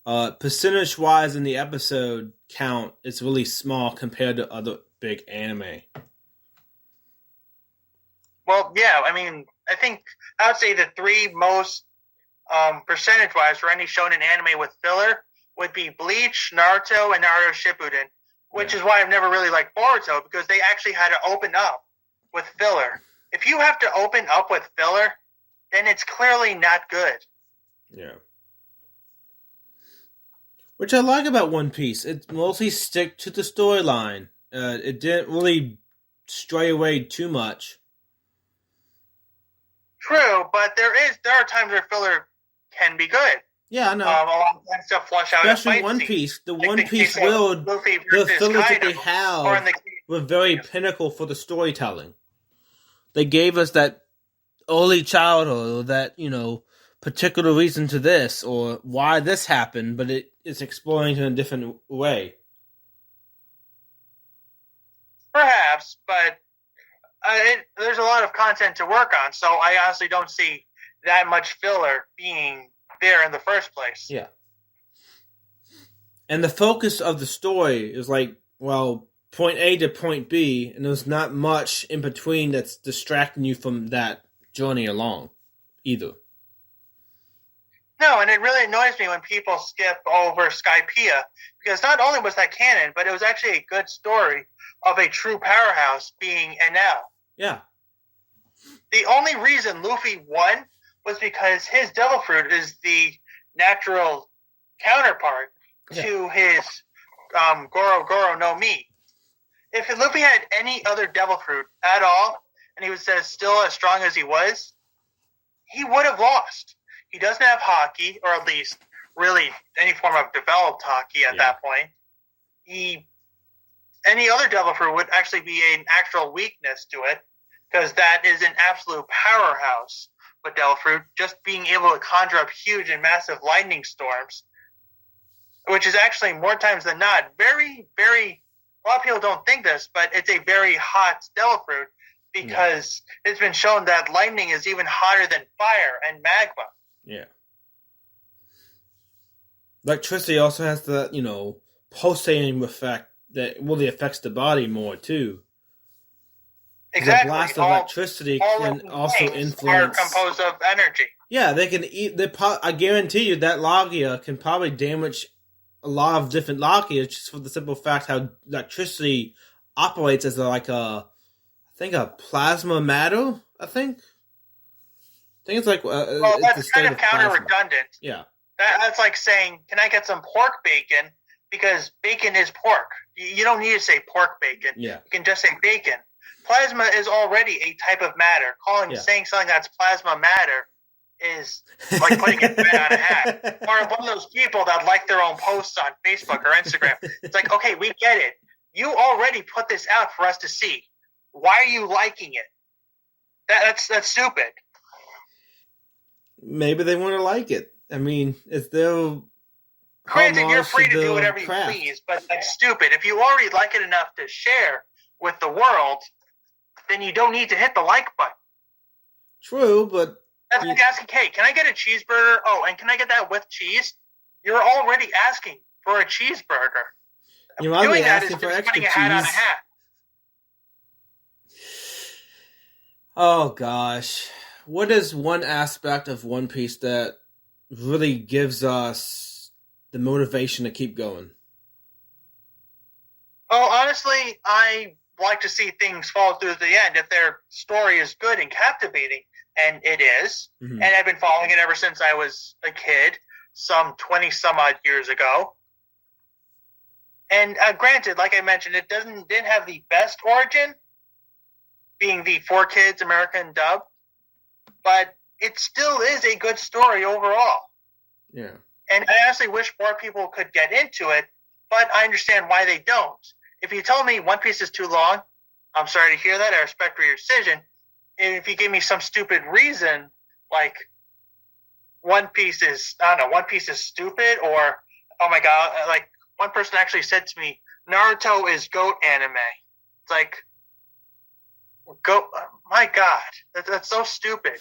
Percentage-wise in the episode count, it's really small compared to other big anime. Well, yeah, I mean, I would say the three most percentage-wise for any shonen anime with filler would be Bleach, Naruto, and Naruto Shippuden, which is why I've never really liked Boruto, because they actually had to open up with filler. If you have to open up with filler, then it's clearly not good. Yeah. Which I like about One Piece. It mostly stick to the storyline. It didn't really stray away too much. True, but there are times where filler can be good. Yeah, I know. And stuff flush out. Especially One Piece. The like One Piece world, the fillers that they have were very pinnacle for the storytelling. They gave us that early childhood, or that, particular reason to this, or why this happened, but it's exploring in a different way. Perhaps, but there's a lot of content to work on, so I honestly don't see that much filler being there in the first place. Yeah. And the focus of the story is like, well, point A to point B, and there's not much in between that's distracting you from that journey along, either. No, and it really annoys me when people skip over Skypiea, because not only was that canon, but it was actually a good story of a true powerhouse being Enel. Yeah. The only reason Luffy won was because his Devil Fruit is the natural counterpart to his Goro Goro no Mi. If Luffy had any other Devil Fruit at all, and he was still as strong as he was, he would have lost. He doesn't have Haki, or at least really any form of developed hockey at that point. Any other devil fruit would actually be an actual weakness to it, because that is an absolute powerhouse with devil fruit, just being able to conjure up huge and massive lightning storms, which is actually more times than not very, very, a lot of people don't think this, but it's a very hot devil fruit, because it's been shown that lightning is even hotter than fire and magma. Yeah. Electricity also has the, pulsating effect that really affects the body more, too. Exactly. The blast of electricity can also influence. Are composed of energy. Yeah, they can eat. I guarantee you that Logia can probably damage a lot of different Logia just for the simple fact how electricity operates as a plasma matter. I think it's like that's kind of counter-redundant. Yeah, that's like saying, "Can I get some pork bacon?" Because bacon is pork. You don't need to say pork bacon. Yeah, you can just say bacon. Plasma is already a type of matter. Saying something that's plasma matter is like putting a bet on a hat. Or one of those people that like their own posts on Facebook or Instagram. It's like, okay, we get it. You already put this out for us to see. Why are you liking it? That's stupid. Maybe they want to like it. I mean, it's their... Granted, you're free to do whatever you please, but that's stupid. If you already like it enough to share with the world, then you don't need to hit the like button. True, but... That's like asking, hey, can I get a cheeseburger? Oh, and can I get that with cheese? You're already asking for a cheeseburger. You're already asking for extra cheese. A hat on a hat. Oh, gosh. What is one aspect of One Piece that really gives us the motivation to keep going? Oh, honestly, I like to see things follow through to the end if their story is good and captivating, and it is. Mm-hmm. And I've been following it ever since I was a kid, some 20-some-odd years ago. And granted, like I mentioned, it didn't have the best origin, being the 4Kids American dub, but it still is a good story overall. Yeah. And I honestly wish more people could get into it, but I understand why they don't. If you tell me One Piece is too long, I'm sorry to hear that. I respect your decision. If you give me some stupid reason, like One Piece is stupid, or, oh my God, like one person actually said to me, Naruto is GOAT anime. It's like, GOAT, my God, that's so stupid.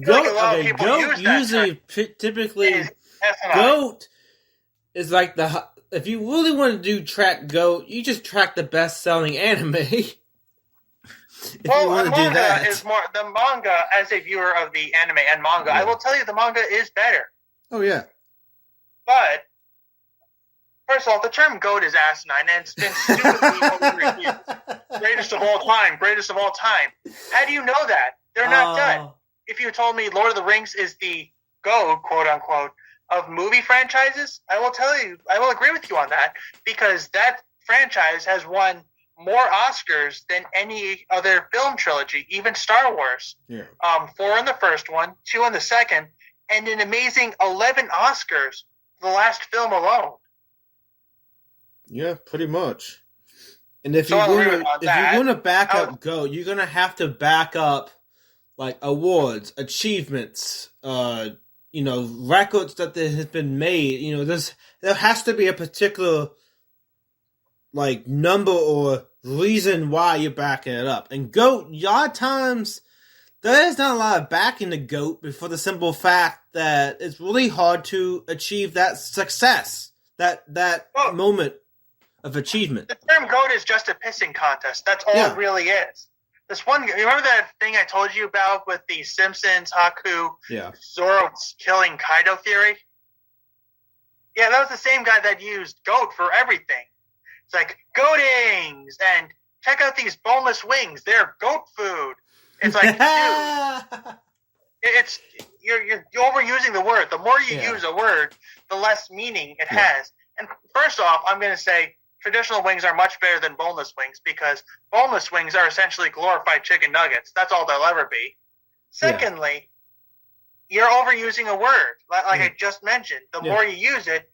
GOAT usually typically, GOAT is like if you really want to track GOAT, you just track the best-selling anime. If you want to do that. Is more the manga. As a viewer of the anime and manga, I will tell you the manga is better. Oh yeah, but first of all, the term GOAT is asinine, and it's been stupidly overused. Greatest of all time. How do you know that? They're not done. If you told me Lord of the Rings is the GOAT, quote unquote, of movie franchises, I will agree with you on that, because that franchise has won more Oscars than any other film trilogy, even Star Wars. Yeah. 4 in the first one, 2 in the second, and an amazing 11 Oscars for the last film alone. Yeah, pretty much. And if you're going to back up GOAT, you're going to have to back up like awards, achievements, records that have been made. There has to be a particular like number or reason why you're backing it up. And GOAT, a lot of times, there's not a lot of backing the GOAT for the simple fact that it's really hard to achieve that success, that moment of achievement. The term GOAT is just a pissing contest. That's all it really is. Remember that thing I told you about with the Simpsons, Haku, Zoro killing Kaido theory? Yeah, that was the same guy that used GOAT for everything. It's like, goatings, and check out these boneless wings. They're goat food. It's like, dude, you're overusing the word. The more you use a word, the less meaning it has. And first off, I'm going to say traditional wings are much better than boneless wings, because boneless wings are essentially glorified chicken nuggets. That's all they'll ever be. Secondly, you're overusing a word. Like I just mentioned, the more you use it,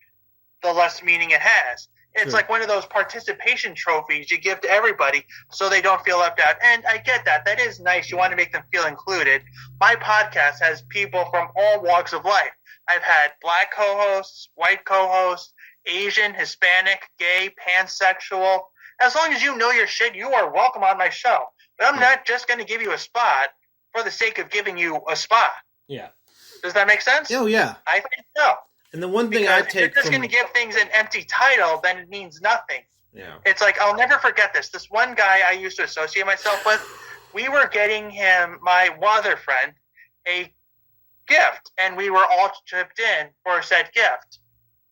the less meaning it has. It's like one of those participation trophies you give to everybody so they don't feel left out. And I get that. That is nice. You want to make them feel included. My podcast has people from all walks of life. I've had black co-hosts, white co-hosts, Asian, Hispanic, gay, pansexual. As long as you know your shit, you are welcome on my show. But I'm not just going to give you a spot for the sake of giving you a spot. Yeah. Does that make sense? Oh, yeah. I think so. And the one thing because I take if you're just going to give things an empty title, then it means nothing. Yeah. It's like, I'll never forget this. This one guy I used to associate myself with, we were getting him, my other friend, a gift, and we were all chipped in for said gift.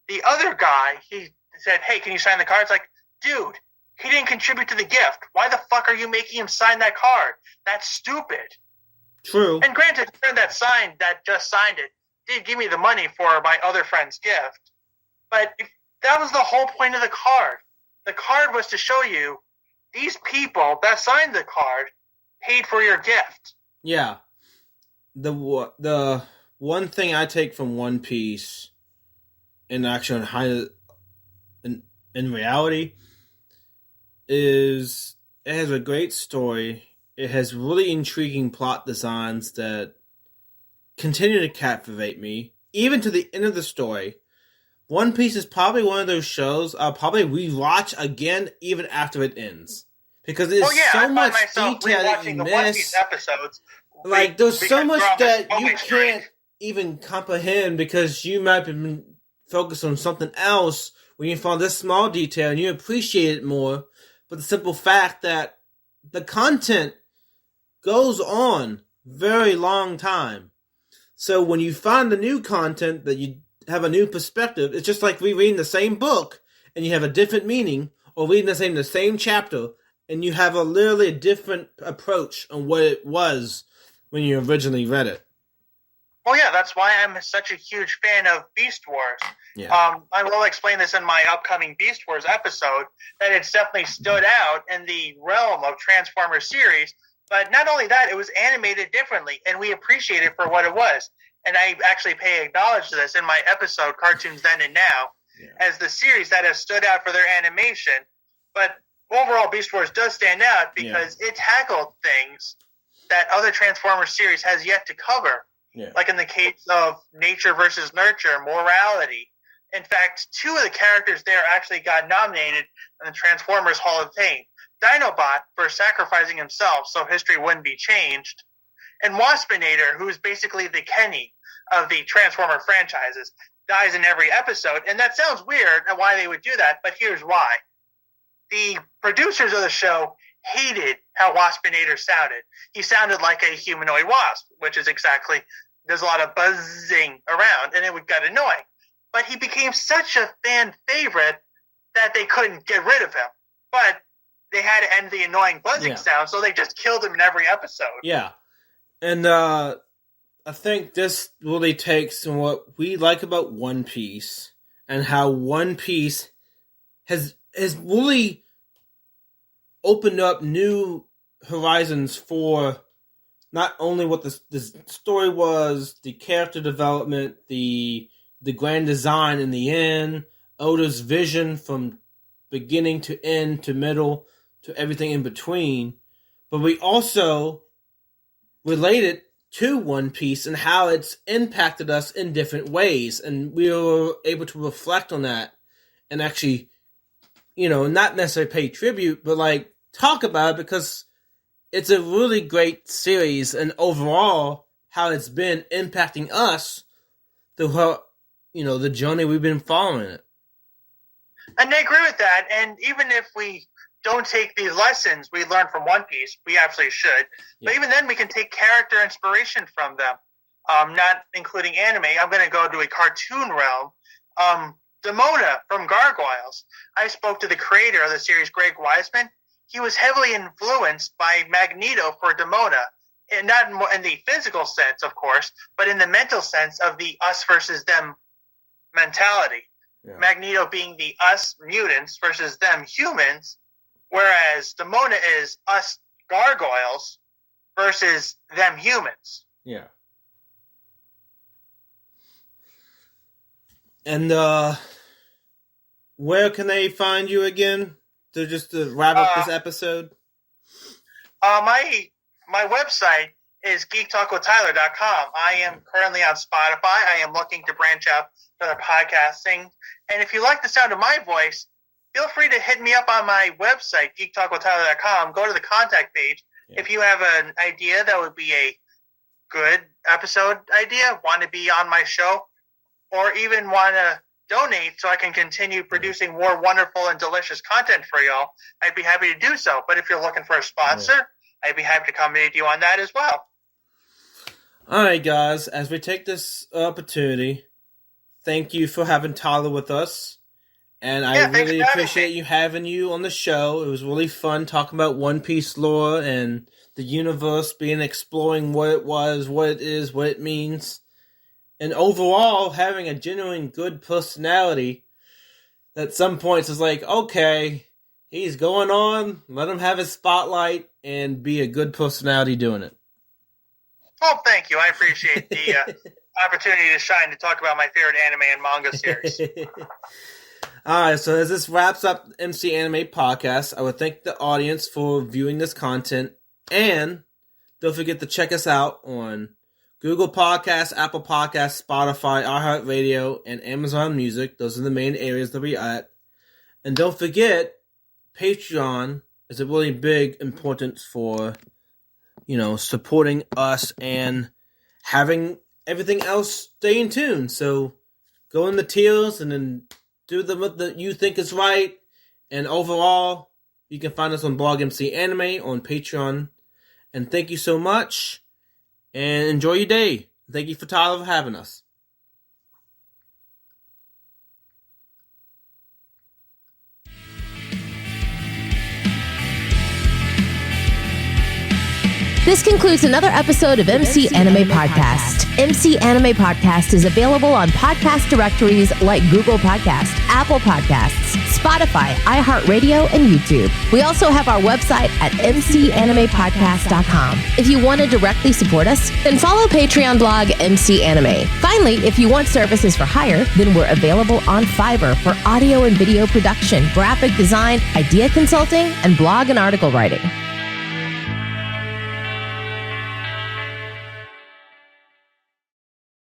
The other guy, he said, hey, can you sign the card? It's like, dude, he didn't contribute to the gift. Why the fuck are you making him sign that card? That's stupid. True. And granted, the friend that just signed it, did give me the money for my other friend's gift. But that was the whole point of the card. The card was to show you these people that signed the card paid for your gift. Yeah. The one thing I take from One Piece in reality is it has a great story. It has really intriguing plot designs that continue to captivate me, even to the end of the story. One Piece is probably one of those shows I'll probably rewatch again even after it ends. Because there's so much detail that you miss. One Piece episodes, like, there's so much that you can't even comprehend because you might have been focused on something else when you found this small detail and you appreciate it more. But the simple fact that the content goes on very long time. So when you find the new content that you have a new perspective, it's just like rereading the same book and you have a different meaning, or reading the same chapter and you have literally a different approach on what it was when you originally read it. Well, yeah, that's why I'm such a huge fan of Beast Wars. Yeah. I will explain this in my upcoming Beast Wars episode, that it's definitely stood out in the realm of Transformers series. But not only that, it was animated differently, and we appreciate it for what it was. And I actually pay acknowledge to this in my episode, Cartoons Then and Now, as the series that has stood out for their animation. But overall, Beast Wars does stand out because it tackled things that other Transformers series has yet to cover. Yeah. Like in the case of nature versus nurture, morality. In fact, 2 of the characters there actually got nominated in the Transformers Hall of Fame. Dinobot for sacrificing himself so history wouldn't be changed, and Waspinator, who's basically the Kenny of the Transformer franchises, dies in every episode. And that sounds weird and why they would do that, but here's why. The producers of the show hated how Waspinator sounded. He sounded like a humanoid wasp, which is exactly, there's a lot of buzzing around, and it would get annoying. But he became such a fan favorite that they couldn't get rid of him. But they had to end the annoying buzzing sound, so they just killed him in every episode. Yeah. And I think this really takes on what we like about One Piece and how One Piece has really opened up new horizons for not only what the story was, the character development, the grand design in the end, Oda's vision from beginning to end to middle to everything in between, but we also relate it to One Piece and how it's impacted us in different ways, and we were able to reflect on that and actually, not necessarily pay tribute, but like talk about it because it's a really great series, and overall how it's been impacting us throughout, the journey we've been following it. And I agree with that, and even if we don't take these lessons we learn from One Piece, we absolutely should. But even then, we can take character inspiration from them, not including anime. I'm going to go to a cartoon realm. Demona from Gargoyles. I spoke to the creator of the series, Greg Weisman. He was heavily influenced by Magneto for Demona, and not in the physical sense, of course, but in the mental sense of the us versus them mentality. Yeah. Magneto being the us mutants versus them humans, whereas Demona is us gargoyles versus them humans. Yeah. And where can they find you again? To wrap up this episode? My website is geektalkwithtyler.com. I am currently on Spotify. I am looking to branch out to other podcasting. And if you like the sound of my voice, feel free to hit me up on my website, geektalkwithtyler.com. Go to the contact page. Yeah. If you have an idea that would be a good episode idea, want to be on my show, or even want to donate so I can continue producing more wonderful and delicious content for y'all, I'd be happy to do so. But if you're looking for a sponsor, I'd be happy to accommodate you on that as well. All right, guys, as we take this opportunity, thank you for having Tyler with us. And I really appreciate you having you on the show. It was really fun talking about One Piece lore and the universe, exploring what it was, what it is, what it means. And overall, having a genuine good personality that at some points is like, okay, he's going on, let him have his spotlight and be a good personality doing it. Well, thank you. I appreciate the opportunity to shine to talk about my favorite anime and manga series. Alright, so as this wraps up MC Anime Podcast, I would thank the audience for viewing this content, and don't forget to check us out on Google Podcasts, Apple Podcasts, Spotify, iHeartRadio, and Amazon Music. Those are the main areas that we're at. And don't forget, Patreon is a really big importance for, supporting us and having everything else stay in tune. So go in the tiers and then do what you think is right. And overall, you can find us on Blog MC Anime, on Patreon. And thank you so much. And enjoy your day. Thank you for Tyler for having us. This concludes another episode of MC Anime Podcast. MC Anime Podcast is available on podcast directories like Google Podcast, Apple Podcasts, Spotify, iHeartRadio, and YouTube. We also have our website at mcanimepodcast.com. If you want to directly support us, then follow Patreon blog MC Anime. Finally, if you want services for hire, then we're available on Fiverr for audio and video production, graphic design, idea consulting, and blog and article writing.